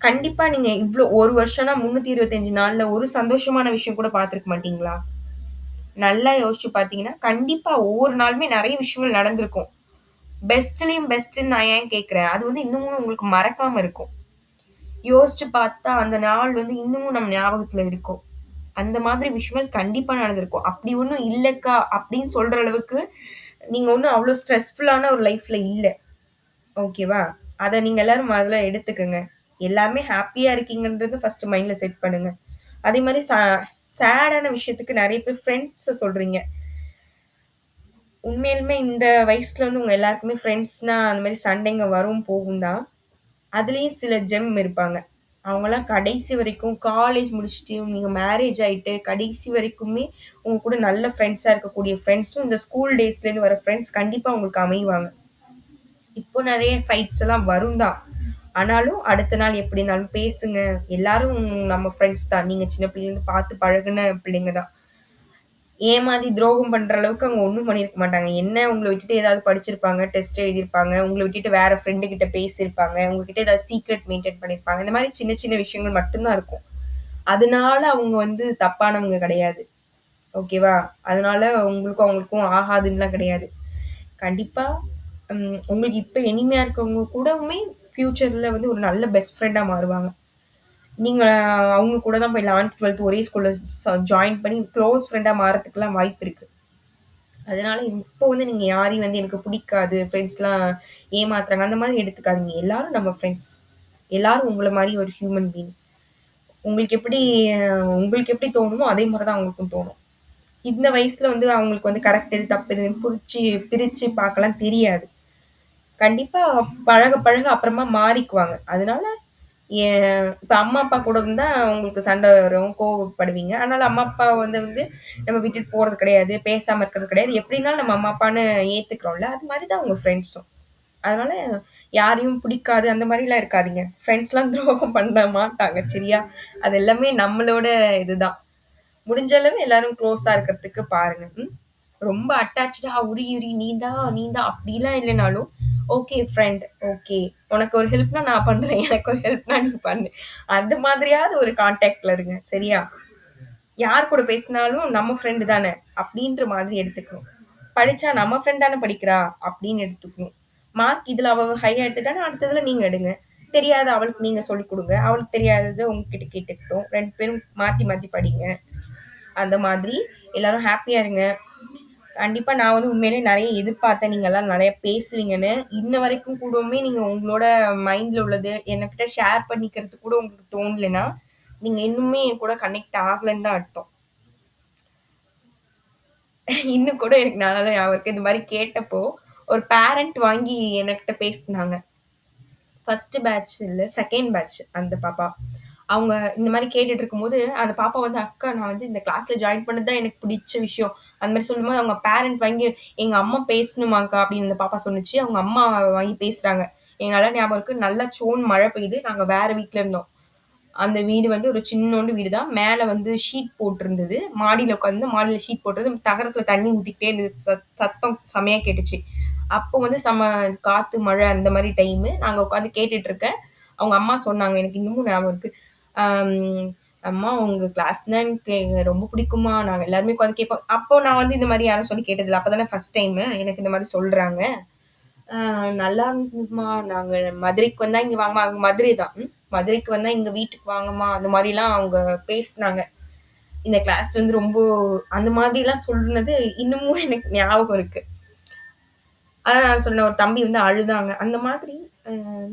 கண்டிப்பா நீங்க இவ்ளோ 1 வருஷம்னா 325 நாள்ல ஒரு சந்தோஷமான விஷயம் கூட பார்த்திருக்க மாட்டீங்களா? நல்லா யோசிச்சு பார்த்தீங்கன்னா, கண்டிப்பா ஒவ்வொரு நாளுமே நெறைய விஷயங்கள் நடந்திருக்கும். பெஸ்ட்லயும் பெஸ்ட்டுன்னு நான் ஏன் கேட்கிறேன்? அது வந்து இன்னமும் உங்களுக்கு மறக்காம இருக்கும். யோசிச்சு பார்த்தா அந்த நாள் வந்து இன்னமும் நம்ம ஞாபகத்துல இருக்கும். அந்த மாதிரி விஷயங்கள் கண்டிப்பா நடந்திருக்கும். அப்படி ஒண்ணும் இல்லக்கா அப்படின்னு சொல்ற அளவுக்கு, நீங்க ஒண்ணும் அவ்ளோ ஸ்ட்ரெஸ்ஃபுல்லான ஒரு லைஃப்ல இல்ல. ஓகேவா? அத நீங்க எல்லாரும் முதல்ல எடுத்துக்கங்க. எல்லாருமே ஹேப்பியா இருக்கீங்கன்றத ஃபர்ஸ்ட் மைண்ட்ல செட் பண்ணுங்க. அதே மாரி சேடான விஷயத்துக்கு நெறைய பேர் ஃப்ரெண்ட்ஸ சொல்றீங்க. உண்மையாலுமே இந்த வயசுல வந்து உங்க எல்லாருக்குமே ஃப்ரெண்ட்ஸ்னா அந்த மாரி சண்டைங்க வரும், போகும் தான். அதுலயும் சில ஜெம் இருப்பாங்க. அவங்கலாம் கடைசி வரைக்கும் காலேஜ் முடிச்சுட்டு, நீங்க மேரேஜ் ஆயிட்டு, கடைசி வரைக்குமே உங்க கூட நல்ல ஃப்ரெண்ட்ஸா இருக்கக்கூடிய ஃப்ரெண்ட்ஸும், இந்த ஸ்கூல் டேஸ்லேருந்து வர ஃப்ரெண்ட்ஸ் கண்டிப்பா உங்களுக்கு அமைவாங்க. இப்போ நெறைய ஃபைட்ஸ் எல்லாம் வரும் தான். ஆனாலும் அடுத்த நாள் எப்படி இருந்தாலும் பேசுங்க. எல்லாரும் நம்ம ஃப்ரெண்ட்ஸ் தான். நீங்க சின்ன பிள்ளைலருந்து பார்த்து பழகுன பிள்ளைங்க தான். ஏமாத்தி துரோகம் பண்ற அளவுக்கு அவங்க ஒண்ணும் பண்ணியிருக்க மாட்டாங்க. என்ன உங்கள விட்டுட்டு ஏதாவது படிச்சிருப்பாங்க, டெஸ்ட் எழுதியிருப்பாங்க, உங்கள விட்டுட்டு வேற ஃப்ரெண்டு கிட்ட பேசியிருப்பாங்க, உங்ககிட்ட ஏதாவது சீக்ரெட் மெயின்டெயின் பண்ணியிருப்பாங்க. இந்த மாரி சின்ன சின்ன விஷயங்கள் மட்டும் தான் இருக்கும். அதனால அவங்க வந்து தப்பானவங்க கிடையாது. ஓகேவா? அதனால உங்களுக்கும் அவங்களுக்கும் ஆகாதுன்னுலாம் கிடையாது. கண்டிப்பா உங்களுக்கு இப்ப எனிமியா இருக்கவங்க கூடவுமே ஃபியூச்சர்ல வந்து ஒரு நல்ல பெஸ்ட் ஃப்ரெண்டா மாறுவாங்க. நீங்க அவங்க கூட தான் போய் 11த், 12த் ஒரே ஸ்கூல்ல ஜாயின் பண்ணி க்ளோஸ் ஃப்ரெண்டா மாறதுக்குலாம் வாய்ப்பு இருக்கு. அதனால இப்போ வந்து நீங்க யாரையும் வந்து எனக்கு பிடிக்காது, ஃப்ரெண்ட்ஸ்லாம் ஏமாத்துறாங்க, அந்த மாதிரி எடுத்துக்காதீங்க. எல்லாரும் நம்ம ஃப்ரெண்ட்ஸ். எல்லாரும் உங்கள மாரி ஒரு ஹியூமன் பீயிங். உங்களுக்கு எப்படி உங்களுக்கு எப்படி தோணுமோ, அதே மாரி தான் அவங்களுக்கும் தோணும். இந்த வயசுல வந்து அவங்களுக்கு வந்து கரெக்ட் எது, தப்பு எதுன்னு பிரிச்சு பார்க்கலாம் தெரியாது. கண்டிப்பா பழக பழக அப்புறமா மாறிக்குவாங்க. அதனால இப்ப அம்மா, அப்பா கூட இருந்தா உங்களுக்கு சண்டை வரும், கோவப்படுவீங்க. ஆனாலும் அம்மா, அப்பா வந்து நம்ம விட்டுட்டு போறது கிடையாது, பேசாம இருக்கிறது கிடையாது. எப்படி இருந்தாலும் நம்ம அம்மா, அப்பான்னு ஏத்துக்கிறோம்ல, அது மாரி தான் உங்க ஃப்ரெண்ட்ஸும். அதனால யாரையும் பிடிக்காது அந்த மாரிலாம் இருக்காதீங்க. ஃப்ரெண்ட்ஸ்லாம் துரோகம் பண்ண மாட்டாங்க, சரியா? அது எல்லாமே நம்மளோட இதுதான். முடிஞ்ச அளவு எல்லாரும் க்ளோஸா இருக்கிறதுக்கு பாருங்க. ம். ரொம்ப அட்டாச்டா உருகி உருகி நீ தான் அப்படிலாம் இல்லைனாலும், ஓகே ஃப்ரெண்ட், ஓகே. உனக்கு ஒரு ஹெல்ப்னா நான் பண்றேன். எனக்கு ஒரு ஹெல்ப்னா நீ பண்ணு. அந்த மாதிரியாவது ஒரு கான்டாக்ட்ல இருங்க. சரியா? யார் கூட பேசினாலும் நம்ம ஃப்ரெண்ட் தானே அப்படின்ற மாதிரி எடுத்துக்கணும். படிச்சா நம்ம ஃப்ரெண்ட் தானே படிக்கிறா அப்படின்னு எடுத்துக்கணும். மார்க் இதுல அவ ஹையா எடுத்துட்டானா அடுத்ததுல நீங்க எடுங்க. தெரியாத அவளுக்கு நீங்க சொல்லிக் கொடுங்க. அவளுக்கு தெரியாதது உங்ககிட்ட கேட்டுக்கிட்டோம். 2 பேரும் மாத்தி மாத்தி படிங்க. அந்த மாதிரி எல்லாரும் ஹாப்பியா இருங்க. கண்டிப்பா நான் வந்து உண்மையிலேயே நெறைய எதிர்பார்த்தேன். நீங்கலாம் நெறைய பேசுவீங்கன்னு. இன்ன வரைக்கும் கூடவுமே நீங்க உங்களோட மைண்ட்ல உள்ளது என்கிட்ட ஷேர் பண்ணிக்கிறதுக்கு கூட உங்களுக்கு தோணலன்னா, நீங்க இன்னுமே என் கூட கனெக்ட் ஆகலன்னு தான் அர்த்தம். இன்னும் கூட எனக்கு நல்லா ஞாபகம் இருக்கு. இந்த மாரி கேட்டப்போ, ஒரு பேரண்ட் வாங்கி என்கிட்ட பேசுனாங்க. ஃபர்ஸ்ட் பேட்ச் இல்ல, செகண்ட் பேட்ச் அந்த பாப்பா. அவங்க இந்த மாரி கேட்டுட்டு இருக்கும்போது, அந்த பாப்பா வந்து, "அக்கா நான் வந்து இந்த கிளாஸ்ல ஜாயின் பண்ணது தான் எனக்கு பிடிச்ச விஷயம்." அந்த மாரி சொல்லும்போது, அவங்க பேரண்ட் வாங்கி, "எங்க அம்மா பேசணுமாக்கா?" அப்படின்னு அந்த பாப்பா சொன்னுச்சு. அவங்க அம்மா வாங்கி பேசுறாங்க. எனக்கு நல்லா ஞாபகம் இருக்கு. நல்லா சோன்னு மழை பெய்யுது. நாங்க வேற வீட்ல இருந்தோம். அந்த வீடு வந்து ஒரு சின்னோண்டு வீடு தான். மேல வந்து ஷீட் போட்டிருந்தது. மாடியில உட்காந்து மாடியில ஷீட் போட்டிருந்து தகரத்துல தண்ணி ஊத்திக்கிட்டே இருந்தது. சத்தம் செமையா கேட்டுச்சு. அப்போ வந்து காத்து, மழை அந்த மாரி டைமு. நாங்க உட்காந்து கேட்டுட்டு இருக்கேன். அவங்க அம்மா சொன்னாங்க. எனக்கு இன்னமும் ஞாபகம் இருக்கு. அம் "அம்மா உங்க கிளாஸ்னா எனக்கு ரொம்ப பிடிக்கும்மா. நாங்க எல்லாருமே உட்காந்து கேட்போம்." அப்போ நான் வந்து இந்த மாரி யாரும் சொல்லி கேட்டதில்ல. அப்ப தானே ஃபர்ஸ்ட் டைமு. எனக்கு இந்த மாரி சொல்றாங்க. "அ நல்லா இருந்ததும்மா. நாங்க மதுரைக்கு வந்தா இங்க வாங்கம்மா." அவங்க மதுரை தான். "மதுரைக்கு வந்தா எங்க வீட்டுக்கு வாங்கம்மா." அந்த மாரிலாம் அவங்க பேசுனாங்க. இந்த கிளாஸ் வந்து ரொம்ப அந்த மாதிரிலாம் சொன்னது இன்னமும் எனக்கு ஞாபகம் இருக்கு. அதான் நான் சொன்னேன் ஒரு தம்பி வந்து அழுதாங்க. அந்த மாதிரி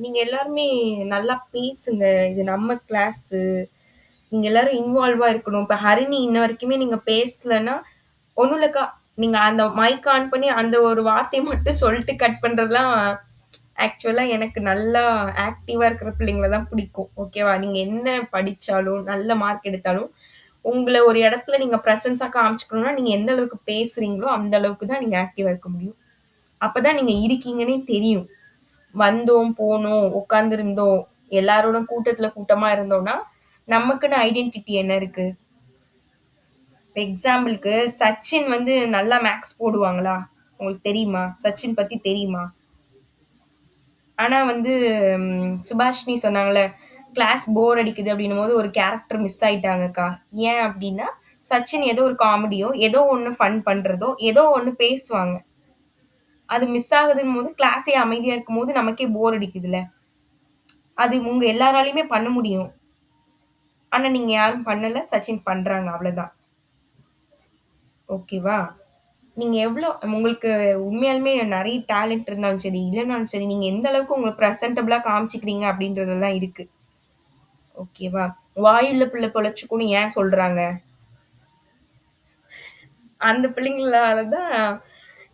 நீங்க எல்லாருமே நல்லா பேசுங்க. இது நம்ம கிளாஸு. நீங்க எல்லாரும் இன்வால்வா இருக்கணும். இப்ப ஹரிணி இன்ன வரைக்குமே நீங்க பேசலன்னா, ஒண்ணும் இல்லக்கா. நீங்க அந்த மைக் ஆன் பண்ணி அந்த ஒரு வார்த்தைய மட்டும் சொல்லிட்டு கட் பண்றதுலாம் ஆக்சுவலா எனக்கு நல்லா ஆக்டிவா இருக்கிற பிள்ளைங்கள தான் பிடிக்கும். ஓகேவா? நீங்க என்ன படிச்சாலும், நல்ல மார்க் எடுத்தாலும், உங்கள ஒரு இடத்துல நீங்க பிரசன்ஸா காமிச்சுக்கணும்னா, நீங்க எந்த அளவுக்கு பேசுறீங்களோ, அந்த அளவுக்கு தான் நீங்க ஆக்டிவா இருக்க முடியும். அப்பதான் நீங்க இருக்கீங்கன்னே தெரியும். வந்தோம், போனோம், உட்கார்ந்திருந்தோம், எல்லாரோட கூட்டத்துல கூட்டமா இருந்தோம்னா, நமக்குன்னு ஐடென்டிட்டி என்ன இருக்கு? இப்ப எக்ஸாம்பிளுக்கு சச்சின் வந்து நல்லா மேத்ஸ் போடுவாங்களா? உங்களுக்கு தெரியுமா? சச்சின் பத்தி தெரியுமா? ஆனா வந்து சுபாஷினி சொன்னாங்கல்ல, கிளாஸ் போர் அடிக்குது அப்படின்னும்போது ஒரு கேரக்டர் மிஸ் ஆயிட்டாங்கக்கா. ஏன் அப்படின்னா, சச்சின் ஏதோ ஒரு காமெடியோ, ஏதோ ஒண்ணு ஃபன் பண்றதோ, ஏதோ ஒண்ணு பேசுவாங்க. அது மிஸ் ஆகுதுன்னும்போது கிளாஸே அமைதியா இருக்கும்போது நமக்கே போர் அடிக்குதுல்ல. அது உங்க எல்லாராலயுமே பண்ண முடியும். ஆனா நீங்க யாரும் பண்ணல. சச்சின் பண்றாங்க அவ்வளவுதான். ஓகேவா? நீங்க எவ்ளோ உங்களுக்கு உண்மையாலுமே நெறைய டேலண்ட் இருந்தாலும் சரி, இல்லனாலும் சரி, நீங்க எந்த அளவுக்கு உங்கள பிரசன்டபிளா காமிச்சுக்கிறீங்க அப்படின்றதுல தான் இருக்கு. ஓகேவா? வாயுள்ள பிள்ளை பொழச்சுக்கும்னு ஏன் சொல்றாங்க? அந்த பிள்ளைங்களால தான்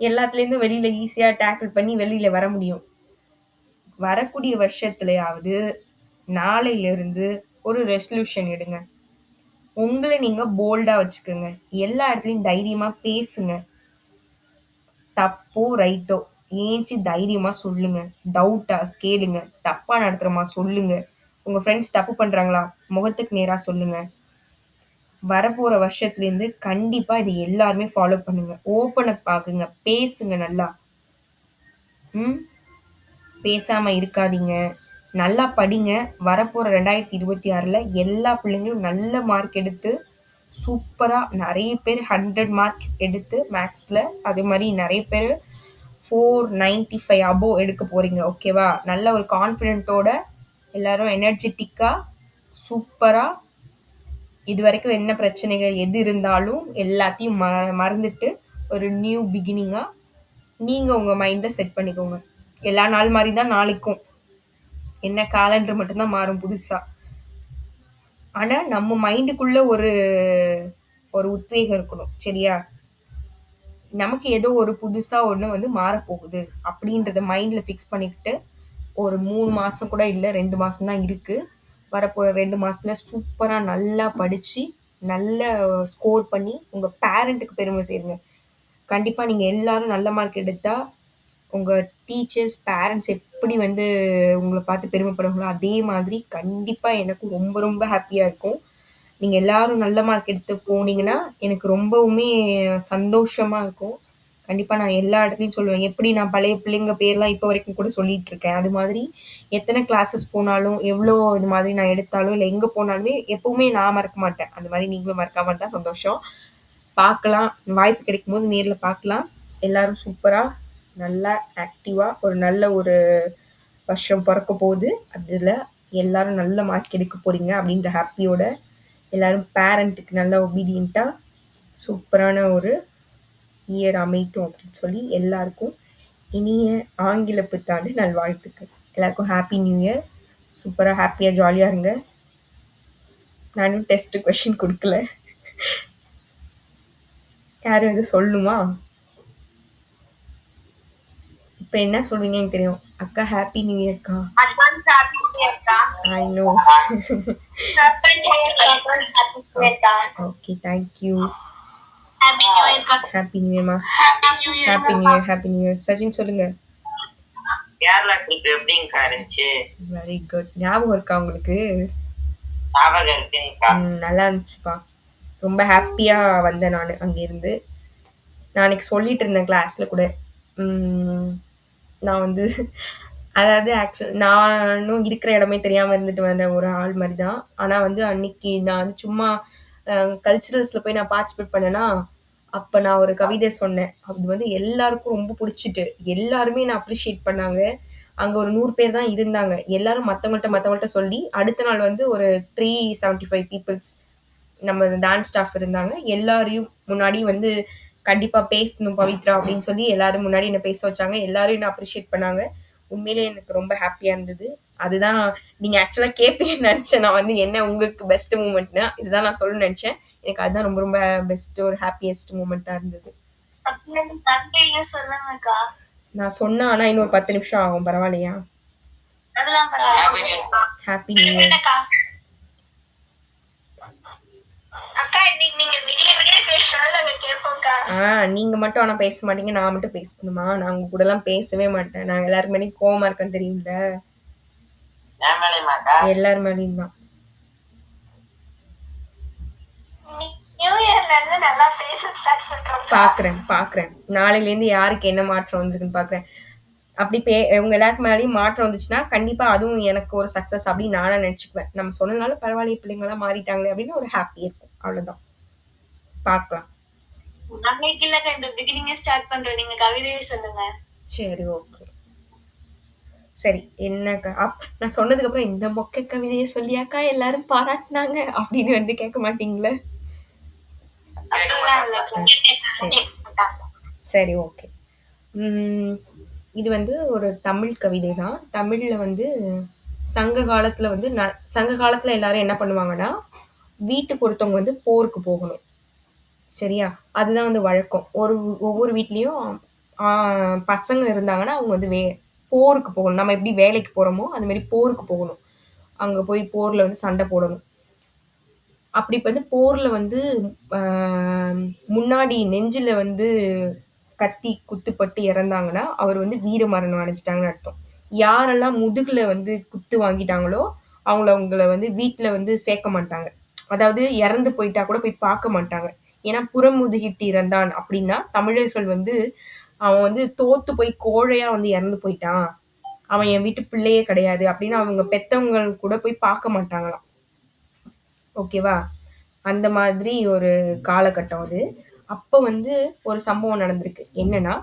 எல்லாத்துலேருந்தும் வெளியில ஈஸியா டேக்கிள் பண்ணி வெளியில வர முடியும். வரக்கூடிய வருஷத்துலயாவது நாளையிலிருந்து ஒரு ரெசல்யூஷன் எடுங்க. உங்கள நீங்க போல்டா வச்சுக்கங்க. எல்லா இடத்துலயும் தைரியமா பேசுங்க. தப்போ, ரைட்டோ ஏன்ச்சு தைரியமா சொல்லுங்க. டவுட்டா கேளுங்க. தப்பா நடத்துறோமா சொல்லுங்க. உங்க ஃப்ரெண்ட்ஸ் தப்பு பண்றாங்களா? முகத்துக்கு நேரா சொல்லுங்க. வரப்போற வருஷத்துலேருந்து கண்டிப்பா இது எல்லாருமே ஃபாலோ பண்ணுங்க. ஓப்பன் அப் ஆகுங்க. பேசுங்க நல்லா. ம். பேசாம இருக்காதீங்க. நல்லா படிங்க. வரப்போற 2026ல எல்லா பிள்ளைங்களும் நல்ல மார்க் எடுத்து சூப்பரா நெறைய பேர் 100 மார்க் எடுத்து மேத்ஸ்ல, அதே மாரி நெறைய பேரு 495 அபோவ் எடுக்க போறீங்க. ஓகேவா? நல்ல ஒரு கான்ஃபிடென்ட்டோட எல்லாரும் எனர்ஜெட்டிக்கா, சூப்பரா இதுவரைக்கும் என்ன பிரச்சனைகள் எது இருந்தாலும் எல்லாத்தையும் மறந்துட்டு ஒரு நியூ பிகினிங்கா நீங்க உங்க மைண்ட செட் பண்ணிக்கோங்க. எல்லா நாள் மாரி தான் நாளைக்கும். என்ன காலண்டர் மட்டும்தான் மாறும் புதுசா. ஆனா நம்ம மைண்டுக்குள்ள ஒரு ஒரு உத்வேகம் இருக்கணும். சரியா? நமக்கு ஏதோ ஒரு புதுசா ஒண்ணு வந்து மாறப்போகுது அப்படின்றத மைண்ட்ல ஃபிக்ஸ் பண்ணிக்கிட்டு ஒரு 3 மாசம் கூட இல்ல, 2 மாசம் தான் இருக்கு. வரப்போற 2 மாசத்துல சூப்பரா நல்லா படிச்சு, நல்ல ஸ்கோர் பண்ணி உங்க பேரண்ட்டுக்கு பெருமை சேருங்க. கண்டிப்பா நீங்க எல்லாரும் நல்ல மார்க் எடுத்தா, உங்க டீச்சர்ஸ், பேரண்ட்ஸ் எப்படி வந்து உங்கள பார்த்து பெருமைப்படுவாங்களோ, அதே மாதிரி கண்டிப்பா எனக்கும் ரொம்ப ரொம்ப ஹேப்பியா இருக்கும். நீங்க எல்லாரும் நல்ல மார்க் எடுத்து போனீங்கன்னா, எனக்கு ரொம்பவுமே சந்தோஷமா இருக்கும். கண்டிப்பா நான் எல்லா இடத்துலயும் சொல்லுவேன். எப்படி நான் பழைய பிள்ளைங்க பேர்லாம் இப்ப வரைக்கும் கூட சொல்லிட்டு இருக்கேன். அது மாதிரி எத்தன கிளாஸஸ் போனாலும், எவ்ளோ இது மாதிரி நான் எடுத்தாலும், இல்ல எங்க போனாலுமே எப்பவுமே நான் மறக்க மாட்டேன். அந்த மாரி நீங்களும் மறக்காம இருந்தா சந்தோஷம். பார்க்கலாம். வாய்ப்பு கிடைக்கும்போது நேர்ல பார்க்கலாம். எல்லாரும் சூப்பரா, நல்லா ஆக்டிவா ஒரு நல்ல ஒரு வருஷம் பொறக்க போகுது. அதுல எல்லாரும் நல்ல மார்க் எடுக்க போறீங்க அப்படின்ற ஹேப்பியோட எல்லாரும் பேரண்ட்டுக்கு நல்லா ஒபீடியன்ட்டா சூப்பரான ஒரு இயர் அமையட்டும் அப்படின்னு சொல்லி எல்லாருக்கும் இனிய ஆங்கில புத்தாண்டு நல்வாழ்த்துக்கள். எல்லாருக்கும் ஹாப்பி நியூ இயர். சூப்பரா ஹாப்பியா ஜாலியா இருங்க. நானும் டெஸ்ட் கொஸ்டின் கொடுக்கல. யாரும் எதுவும் சொல்லணுமா? இப்ப என்ன சொல்வீங்க எனக்கு தெரியும். அக்கா ஹாப்பி நியூ இயர்க்கா. அட்வான்ஸ் ஹாப்பி நியூ இயர்க்கா. I know. ஹாப்பி நியூ இயர்க்கா. Okay, thank you. Happy new இயர்க்கா. ஹாப்பி நியூ இயர் மாஸ். Happy new year. Happy new year, happy new year. Sachin சொல்லுங்க. கேரளா ட்ரிப் எப்படிங்கக்கா இருந்துச்சு? Very good. ஞாபகம் இருக்கா உங்களுக்கு? ஞாபகம் இருக்குங்கக்கா. நல்லா இருந்துச்சுப்பா. ரொம்ப ஹாப்பியா வந்தேன் நானு அங்கிருந்து. நான் அன்னைக்கு சொல்லிட்டு இருந்தேன் கிளாஸ்ல கூட. நான் வந்து அதாவது நானும் இருக்கிற இடமே தெரியாம இருந்துட்டு வந்த ஒரு ஆள் மாரி தான். ஆனா வந்து அன்னைக்கு நான் வந்து சும்மா கல்ச்சுரல்ஸ்ல போய் நான் பார்ட்டிசிபேட் பண்ணேன்னா, அப்ப நான் ஒரு கவிதை சொன்னேன். அது வந்து எல்லாருக்கும் ரொம்ப புடிச்சுட்டு, எல்லாருமே என்ன அப்ரிஷியேட் பண்ணாங்க. அங்க ஒரு 100 பேர் தான் இருந்தாங்க. எல்லாரும் மத்தவங்கள்ட்ட சொல்லி, அடுத்த நாள் வந்து ஒரு 375 பீப்பிள்ஸ் நம்ம டான்ஸ் ஸ்டாஃப் இருந்தாங்க. எல்லாரையும் முன்னாடி வந்து கண்டிப்பா பேசணும் பவித்ரா அப்படின்னு சொல்லி எல்லாரும் முன்னாடி என்ன பேச வச்சாங்க. எல்லாரும் என்ன அப்ரிஷியேட் பண்ணாங்க. உண்மையிலேயே எனக்கு ரொம்ப ஹாப்பியா இருந்தது. அதுதான் நீங்க ஆக்சுவலா கேட்பீங்கன்னு நினைச்சேன். நான் வந்து என்ன உங்களுக்கு பெஸ்ட் மூமெண்ட்னா இதுதான் நான் சொல்லணும்னு நினைச்சேன். எனக்கு அதுதான் ரொம்ப ரொம்ப பெஸ்ட் ஒரு ஹாப்பியஸ்ட் மூமெண்ட்டா இருந்தது. சொல்லுங்கக்கா. நான் சொன்னா ஆனா இன்னும் ஒரு 10 நிமிஷம் ஆகும். பரவாயில்லையா? அதெல்லாம் பரவாயில்ல. Happy new year. அக்கா நீங்க மட்டும் ஆனா பேச மாட்டீங்க, நான் மட்டும் பேசணுமா? நான் உங்க கூடலாம் பேசவே மாட்டேன். நான் எல்லார் மேலயும் கோவமா இருக்கேன்னு தெரியும்ல? என் மேலயுமாக்கா? எல்லார் மேலயும் தான். நியூ இயர்ல இருந்து நல்லா பேச ஸ்டார்ட் பண்றோம். பாக்குறேன். நாளையிலேருந்து யாருக்கு என்ன மாற்றம் வந்திருக்குன்னு பாக்குறேன். அப்படி உங்க எல்லாருக்கு மேலயும் மாற்றம் வந்துச்சுன்னா, கண்டிப்பா அதுவும் எனக்கு ஒரு சக்சஸ் அப்படின்னு நானா நினைச்சுக்குவேன். நம்ம சொன்னதுனால பரவாயில்லையே பிள்ளைங்கலாம் மாறிட்டாங்களே அப்படின்னு ஒரு ஹாப்பி இருக்கும். அவ்வளவுதான். பார்க்கலாம். நாளைக்கு இல்லக்கா, இந்த பிகினிங்கே ஸ்டார்ட் பண்றோம். நீங்க கவிதையே சொல்லுங்க. சரி, ஓகே. சரி, என்னக்கா நான் சொன்னதுக்கு அப்புறம் இந்த மொக்க கவிதையை சொல்லியாக்கா எல்லாரும் பாராட்டினாங்க அப்படின்னு வந்து கேட்க மாட்டீங்களே? அப்படிலாம் இல்லக்கா. சரி, ஓகே. இது வந்து ஒரு தமிழ் கவிதை தான். தமிழ்ல வந்து சங்க காலத்துல வந்து சங்க காலத்துல எல்லாரும் என்ன பண்ணுவாங்கன்னா, வீட்டுக்கு ஒருத்தவங்க வந்து போருக்கு போகணும். சரியா? அதுதான் வந்து வழக்கம். ஒவ்வொரு வீட்லயும் பசங்க இருந்தாங்கன்னா, அவங்க வந்து போருக்கு போகணும். நம்ம எப்படி வேலைக்கு போறோமோ, அது மாரி போருக்கு போகணும். அங்க போய் போர்ல வந்து சண்டை போடணும். அப்படி வந்து போர்ல வந்து ஆ முன்னாடி நெஞ்சில வந்து கத்தி குத்துப்பட்டு இறந்தாங்கன்னா, அவர் வந்து வீர மரணம் அடைஞ்சுட்டாங்கன்னு அர்த்தம். யாரெல்லாம் முதுகுல வந்து குத்து வாங்கிட்டாங்களோ, அவங்கள வந்து வீட்ல வந்து சேர்க்க மாட்டாங்க. அதாவது இறந்து போயிட்டா கூட போய் பார்க்க மாட்டாங்க. ஏன்னா, புறமுதுகிட்டு இறந்தான் அப்படின்னா, தமிழர்கள் வந்து அவன் வந்து தோத்து போய் கோழையா வந்து இறந்து போயிட்டான். அவன் என் வீட்டு பிள்ளையே கிடையாது அப்படின்னு அவங்க பெத்தவங்க கூட போய் பார்க்க மாட்டாங்களாம். ஓகேவா? அந்த மாதிரி ஒரு காலகட்டம் அது. அப்ப வந்து ஒரு சம்பவம் நடந்திருக்கு. என்னன்னா,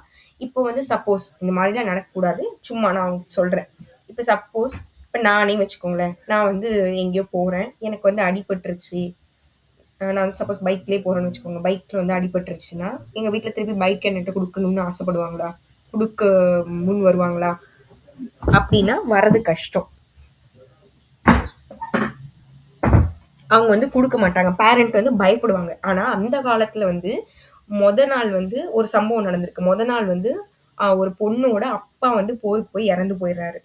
இப்போ வந்து சப்போஸ் இந்த மாதிரிலாம் நடக்கக்கூடாது. சும்மா நான் சொல்றேன். இப்ப சப்போஸ் இப்ப நானே வச்சுக்கோங்களேன். நான் வந்து எங்கேயோ போறேன். எனக்கு வந்து அடிபட்டுருச்சு. நான் வந்து சப்போஸ் பைக்லயே போறேன்னு வச்சுக்கோங்க. பைக்ல வந்து அடிபட்டுருச்சுன்னா, எங்க வீட்ல திருப்பி பைக் என்கிட்ட குடுக்கணும்னு ஆசைப்படுவாங்களா? குடுக்க முன் வருவாங்களா? அப்படின்னா வரது கஷ்டம். அவங்க வந்து குடுக்க மாட்டாங்க. பேரண்ட் வந்து பயப்படுவாங்க. ஆனா அந்த காலத்துல வந்து மொத நாள் வந்து ஒரு சம்பவம் நடந்திருக்கு. மொத நாள் வந்து ஒரு பொண்ணோட அப்பா வந்து போருக்கு போய் இறந்து போயிடுறாரு.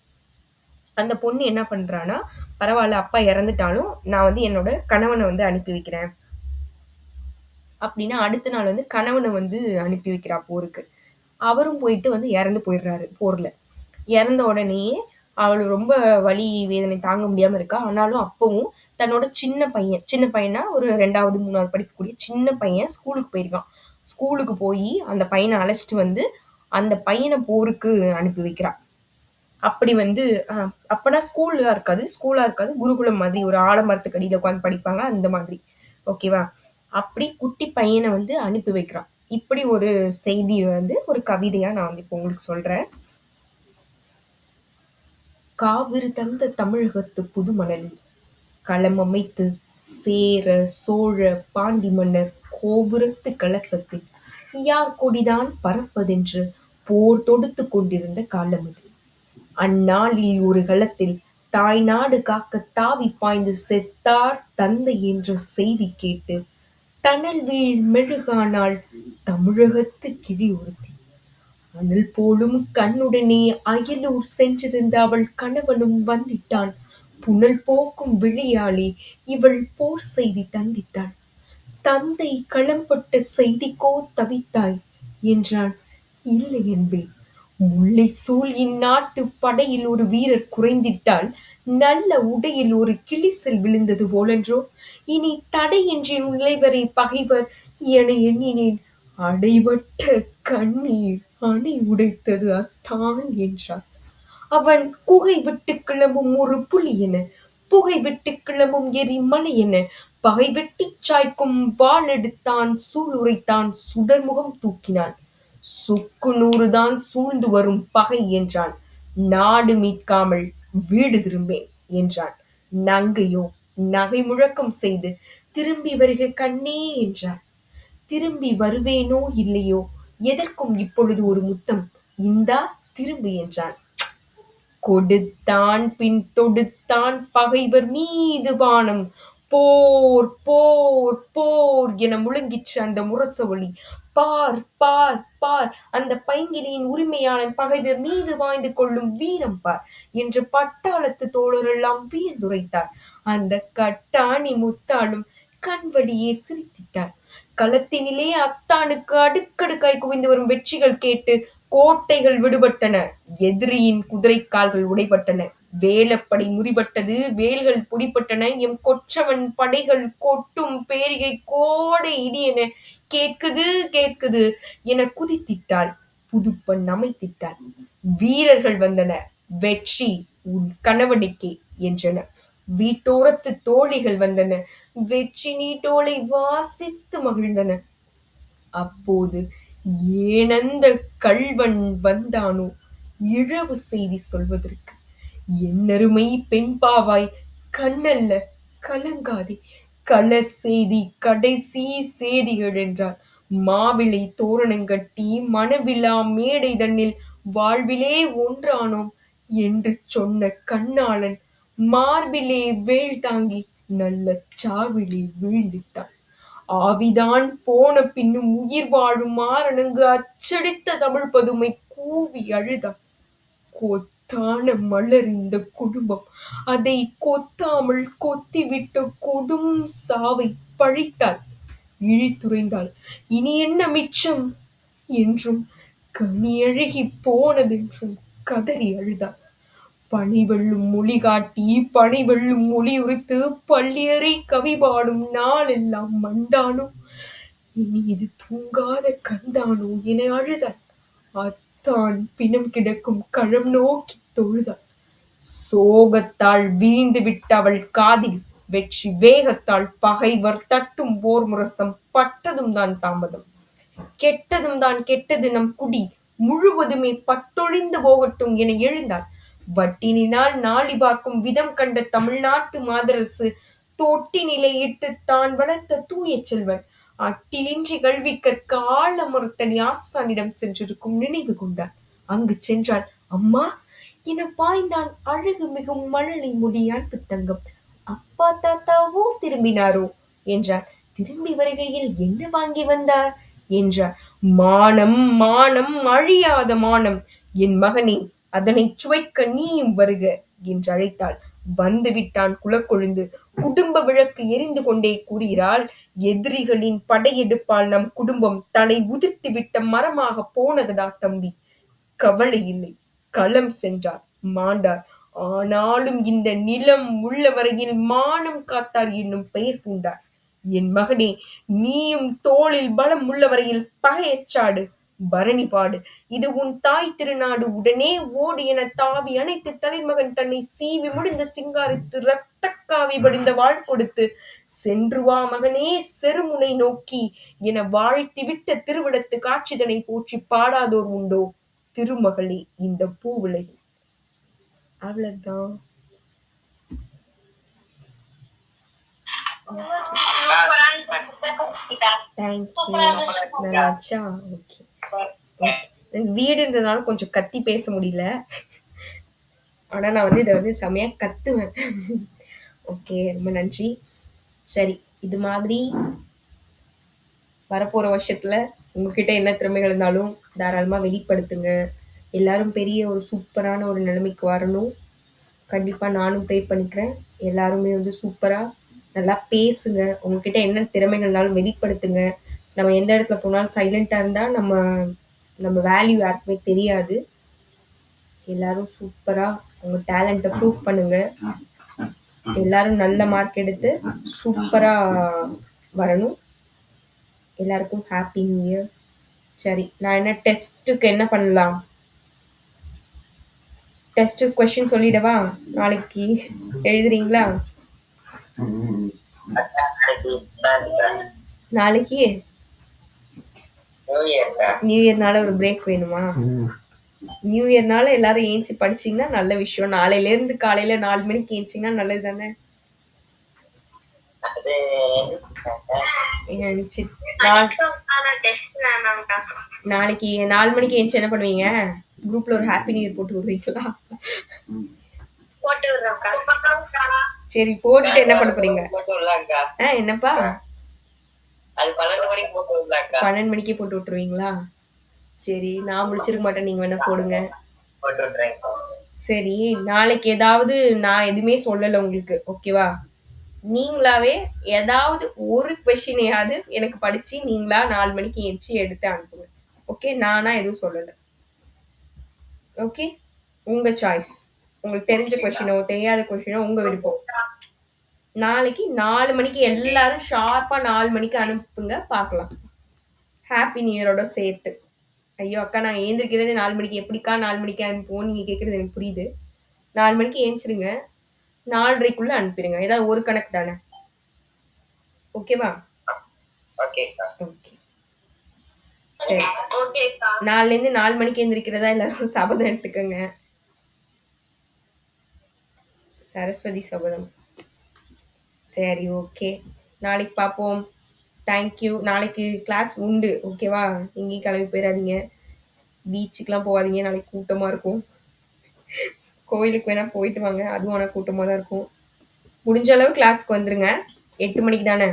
அந்த பொண்ணு என்ன பண்றான்னா, பரவால்ல அப்பா இறந்துட்டாலும், நான் வந்து என்னோட கணவன வந்து அனுப்பி வைக்கிறேன். அப்டின்னா அடுத்த நாள் வந்து கணவன வந்து அனுப்பி வைக்கிறா போருக்கு. அவரும் போயிட்டு வந்து இறந்து போயிடுறாரு போர்ல. இறந்த உடனேயே அவள் ரொம்ப வலி வேதனை தாங்க முடியாம இருக்கா. ஆனாலும் அப்பவும் தன்னோட சின்ன பையனா ஒரு 2வது, 3வது படிக்கக்கூடிய சின்ன பையன் ஸ்கூலுக்கு போயிருக்கான். ஸ்கூலுக்கு போயி அந்த பையன அழைச்சிட்டு வந்து, அந்த பையன போருக்கு அனுப்பி வைக்கிறா. அப்படி வந்து அப்பனா ஸ்கூலா இருக்காது. குருகுலம் மாதிரி ஒரு ஆலமரத்துக்கு அடியில உட்காந்து படிப்பாங்க. அந்த மாதிரி. ஓகேவா? அப்படி குட்டி பையன வந்து அனுப்பி வைக்கிறா. இப்படி ஒரு செய்திய வந்து ஒரு கவிதையா நான் வந்து இப்போ உங்களுக்கு சொல்றேன். காவிரி தந்த தமிழகத்து புதுமணலில் களமமைத்து சேர, சோழ, பாண்டி மன்னர் கோபுரத்து கலசத்தில் யார் கொடிதான் பறப்பதென்று போர் தொடுத்துக் கொண்டிருந்த காலமது. அந்நாளில் ஒரு களத்தில் தாய்நாடு காக்க தாவி பாய்ந்து செத்தார் தந்தை என்ற செய்தி கேட்டு தணல் வீழ் மெழுகானாள் தமிழகத்து கிழி ஒருத்தி. அனல் போலும் கண்ணுடனே அயலூர் சென்றிருந்த அவள் கணவனும் வந்திட்டான். புனல் போக்கும் விழியாலே இவள் போர் செய்தி தந்திட்டாள். தந்தை களம்பட்ட செய்திக்கோ தவித்தாய் என்றான். இல்லை என்பேன். முல்லை சூழ் இந்நாட்டுப் படையில் ஒரு வீரர் குறைந்திட்டால் நல்ல உடையில் ஒரு கிளிசல் விழுந்தது போலன்றோ. இனி தடையின்றி நுழைவரே பகைவர் என எண்ணினேன். அடைபட்ட கண்ணீர் அணை உடைத்தது அத்தான் என்றார். அவன் குகை விட்டுக் கிளம்பும் ஒரு புலி என, புகை விட்டுக் கிளம்பும் எரிமலை என, பகை வெட்டிச் சாய்க்கும் வாள் எடுத்தான் சூள் உரைத்தான் சுடர்முகம் தூக்கினான். சுக்கு நூறுதான் சூழ்ந்து வரும் பகை என்றான். நாடு மீட்காமல் வீடு திரும்பேன் என்றான். நங்கையோ நகை முழக்கம் செய்து திரும்பி வருக கண்ணே என்றான். திரும்பி வருவேனோ இல்லையோ எதற்கும் இப்பொழுது ஒரு முத்தம் இந்தா திரும்பு என்றான். கொடுத்தான் பின் தொடுத்தான் பகைவர் மீது பானம். போர் போர் போர் என முழங்கிற்று அந்த முரச ஒலி. பார் பார் பார் அந்த பைங்கிலியின் உரிமையாளன் பகைவர் மீது வாய்ந்து கொள்ளும் வீரம் பார் என்று பட்டாளத்து தோழரெல்லாம் வியந்துரைத்தார். அந்த கட்டாணி முத்தாளும் கண்வழியே சிரித்திட்டார். களத்தினிலே அத்தானுக்கு அடுக்கடுக்காய் குவிந்து வரும் வெற்றிகள் கேட்டு கோட்டைகள் விடுபட்டன. எதிரியின் குதிரைக்கால்கள் உடைபட்டன. வேலப்படை முறிபட்டது. வேல்கள் புடிபட்டன. எம் கொற்றவன் படைகள் கொட்டும் பேரிகை கோடை இடியென கேட்குது கேட்குது என குதித்திட்டாள். புதுப்பெண் அமைத்திட்டாள். வீரர்கள் வந்தனர். வெற்றி உன் கணவனுக்கே என்றன. வீட்டோரத்து தோழிகள் வந்தன. வெற்றி நீட்டோலை வாசித்து மகிழ்ந்தன. அப்போது ஏனந்த கள்வன் வந்தானோ இழவு செய்தி சொல்வதற்கு. என்னருமை பெண்பாவாய் கண்ணல்ல கலங்காதே, கள செய்தி கடைசி செய்திகள் என்றார். மாவிளை தோரணங்கட்டி மணவிழா மேடை தன்னில் வாழ்விலே ஒன்றானோம் என்று சொன்ன கண்ணாளன் மார்பிலே வேள் தாங்கி நல்ல சாவிலே வீழ்ந்திட்டான். ஆவிதான் போன பின்னும் உயிர் வாழும் மாரணங்கு அச்சடித்த தமிழ் பதுமை கூவி அழுதாள். கொத்தான மலர் இந்த குடும்பம், அதை கொத்தாமல் கொத்திவிட்ட கொடும் சாவை பழித்தாள். இழித்துரைந்தாள். இனி என்ன மிச்சம் என்றும் கனியழுகிப் போனதென்றும் கதறி அழுதாள். பனிவெள்ளும் மொழி காட்டி பனிவெள்ளும் மொழி உரைத்து பள்ளியறை கவி பாடும் நாளெல்லாம் மண்டானோ இனி இது தூங்காத கண்டானோ என அழுதாள். அத்தான் பிணம் கிடக்கும் களம் நோக்கி தொழுதாள். சோகத்தால் வீழ்ந்து விட்ட அவள் காதில் வெற்றி வேகத்தால் பகைவர் தட்டும் போர் முரசம் பட்டதும் தான் தாமதம். கெட்டதும் தான் கெட்டது நம் குடி முழுவதுமே பட்டொழிந்து போகட்டும் என எழுந்தாள். வட்டினினால் நாளி பார்க்கும் விதம் கண்ட தமிழ்நாட்டு மாதரசு தொட்டினிலை இட்டு தான் வளர்த்த தூய செல்வன் அட்டிலின்றி கல்வி கற்க ஆழமறுத்தடி ஆசானிடம் சென்றிருக்கும் நினைவு கொண்டாள். அங்கு சென்றாள். அம்மா என பாய்ந்தான் அழகு மிகும் மழலை முடியான் பித்தங்கம். அப்பா தாத்தாவோ திரும்பினாரோ என்றார். திரும்பி வருகையில் என்ன வாங்கி வந்தார் என்றார். மானம் மானம் அழியாத மானம் என் மகனே, அதனை சுவைக்க நீயும் வருக என்று அழைத்தாள். வந்து விட்டான் குலக்கொழுந்து. குடும்ப விளக்கு எரிந்து கொண்டே கூறுகிறாள். எதிரிகளின் படையெடுப்பால் நம் குடும்பம் தலை உதிர்த்து விட்ட மரமாக போனதடா தம்பி. கவலை இல்லை. களம் சென்றார், மாண்டார். ஆனாலும் இந்த நிலம் உள்ள வரையில் மானம் காத்தார் என்னும் பெயர் பூண்டார். என் மகனே, நீயும் தோளில் பலம் உள்ள வரையில் பகையச்சாடு, பரணி பாடு. இது உன் தாய் திருநாடு. உடனே ஓடு என தாவி அனைத்து தலைமகன் தன்னை சீவி முடிந்த சிங்காரித்து இரத்தக்காவி படிந்த வாழ் கொடுத்து சென்று வா மகனே செருமுனை நோக்கி என வாழ்த்திவிட்ட திருவிடத்து காட்சிதனை போற்றி பாடாதோர் உண்டோ திருமகளே இந்த பூவுலகில். அவ்வளவுதான். நல்லாச்சா? ஓகே. வீடுன்றதுனால கொஞ்சம் கத்தி பேச முடியல. ஆனா நான் இதை செமையா கத்துவேன். ஓகே, ரொம்ப நன்றி. சரி, இது மாதிரி வரப்போற வருஷத்துல உங்ககிட்ட என்ன திறமைகள் இருந்தாலும் தாராளமா வெளிப்படுத்துங்க. எல்லாரும் பெரிய ஒரு சூப்பரான ஒரு நிலைமைக்கு வரணும். கண்டிப்பா நானும் ப்ரே பண்ணிக்கிறேன். எல்லாருமே சூப்பரா நல்லா பேசுங்க. உங்ககிட்ட என்ன திறமைகள் இருந்தாலும் வெளிப்படுத்துங்க. நம்ம எந்த இடத்துல போனாலும் சைலண்டா இருந்தா நம்ம வேல்யூ யாருக்குமே தெரியாது. எல்லாரும் சூப்பரா உங்க டேலண்ட்டை ப்ரூவ் பண்ணுங்க. எல்லாரும் நல்ல மார்க் எடுத்து சூப்பரா வரணும். எல்லாருக்கும் ஹாப்பி நியூ இயர். சரி, நான் என்ன டெஸ்ட்டுக்கு என்ன பண்ணலாம்? டெஸ்ட் கொஸ்டின் சொல்லிடவா? நாளைக்கு எழுதுறீங்களா? நாளைக்கு நியூ இயர்னால ஒரு பிரேக் வேணுமா? நியூ இயர்னால எல்லாரும் ஏஞ்சி படிச்சீங்கன்னா நல்ல விஷயம். நாளையில இருந்து காலையில 4 மணிக்கு ஏஞ்சிங்கன்னா நல்லது தானே? நாளைக்கு 4 மணிக்கு ஏஞ்சி என்ன பண்ணுவீங்க? குரூப்ல ஒரு ஹாப்பி நியூ இயர் போட்டு விடுறீங்களா? சரி, போட்டுட்டு என்ன பண்ண போறீங்க? என்னப்பா? 12 மணிக்கே போட்டு விட்டுருவீங்களா? சரி, நான் முடிச்சிருக்க மாட்டேன், நீங்க வேணா போடுங்க. சரி, நாளைக்கு ஏதாவது நான் எதுவுமே சொல்லல உங்களுக்கு, ஓகேவா? நீங்களாவே ஏதாவது ஒரு கொஸ்டினையாவது எனக்கு படிச்சு நீங்களா 4 மணிக்கு எந்திச்சு எடுத்து அனுப்புங்க. ஓகே, நானா எதுவும் சொல்லல. ஓகே, உங்க சாய்ஸ். உங்களுக்கு தெரிஞ்ச கொஸ்டினோ தெரியாத கொஸ்டினோ உங்க விருப்பம். நாளைக்கு 4 மணிக்கு எல்லாரும் ஷார்ப்பா 4 மணிக்கு அனுப்புங்க, பார்க்கலாம். ஹாப்பி நியூ இயரோட சேர்த்து. ஐயோ அக்கா, நான் ஏந்திரிக்கிறது 4 மணிக்கு, எப்படிக்கா 4 மணிக்கு அனுப்புவோம் நீங்க கேட்கறது எனக்கு புரியுது. 4 மணிக்கு ஏந்திரிச்சிருங்க, 4:30க்குள்ள அனுப்பிடுங்க. ஏதாவது ஒரு கணக்கு தானே. ஓகேவா? ஓகேக்கா. ஓகே, சரி. நாலுலேருந்து 4 மணிக்கு எந்திரிக்கிறதா எல்லாரும் சபதம் எடுத்துக்கோங்க. சரஸ்வதி சபதம். சரி, ஓகே, நாளைக்கு பார்ப்போம். தேங்க்யூ. நாளைக்கு கிளாஸ் உண்டு, ஓகேவா? எங்கேயும் கிளம்பி போயிடாதீங்க, பீச்சுக்கெலாம் போகாதீங்க, நாளைக்கு கூட்டமாக இருக்கும். கோயிலுக்கு வேணால் போயிட்டு வாங்க, அதுவும் ஆனால் கூட்டமாக தான் இருக்கும். முடிஞ்ச அளவு கிளாஸ்க்கு வந்துருங்க. 8 மணிக்கு தானே,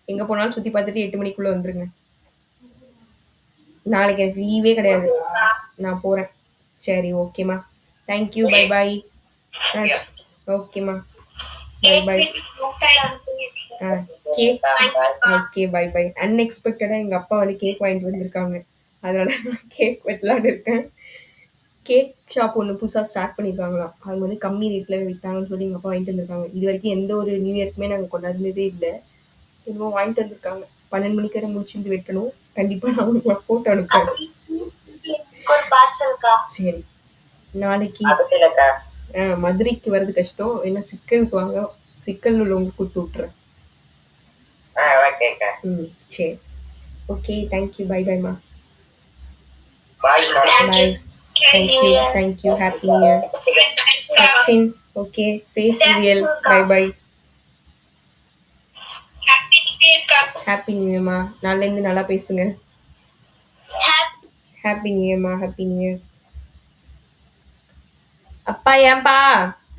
எங்கே போனாலும் சுற்றி பார்த்துட்டு 8 மணிக்குள்ளே வந்துருங்க. நாளைக்கு எனக்கு லீவே கிடையாது, நான் போகிறேன். சரி, ஓகேம்மா. தேங்க்யூ. Bye bye. ஓகேம்மா, bye bye. Cake. Okay, bye bye. அன்எக்ஸ்பெக்டடாக எங்கள் அப்பா வந்து கேக் வாங்கிட்டு வந்திருக்காங்க, அதனால நான் கேக் வெட்டலான்னு இருக்கேன். கேக் ஷாப் ஒன்று புதுசாக ஸ்டார்ட் பண்ணியிருக்காங்களாம், அது வந்து கம்மி ரேட்டில் விற்றாங்கன்னு சொல்லி எங்கள் அப்பா வாங்கிட்டு வந்திருக்காங்க. இது வரைக்கும் எந்த ஒரு நியூ இயர்க்குமே நாங்கள் கொண்டாடுனதே இல்லை. இன்னும் வாங்கிட்டு வந்திருக்காங்க. 12 மணிக்கு வரை முடிச்சுட்டு வெட்டணும். கண்டிப்பாக நான் உங்களுக்கு ஃபோட்டோ அனுப்புறேன். சரி, நாளைக்கு மதுரைக்கு வர்றது கஷ்டம், ஏன்னா சிக்கலுக்கு வாங்க, சிக்கல் உள்ளவங்களுக்கு கொடுத்து விட்டுறேன். சரி, ஓகே, தேங்க்யூ. பை பாய்மா. Bye. Thank you. Happy new year. Sachin, okay, face reveal. Bye bye. Happy new இயர்மா. நாளைலேருந்து நல்லா பேசுங்க. ஹாப்பி நியூ இயர்மா. Happy new year. அப்பா ஏன்பா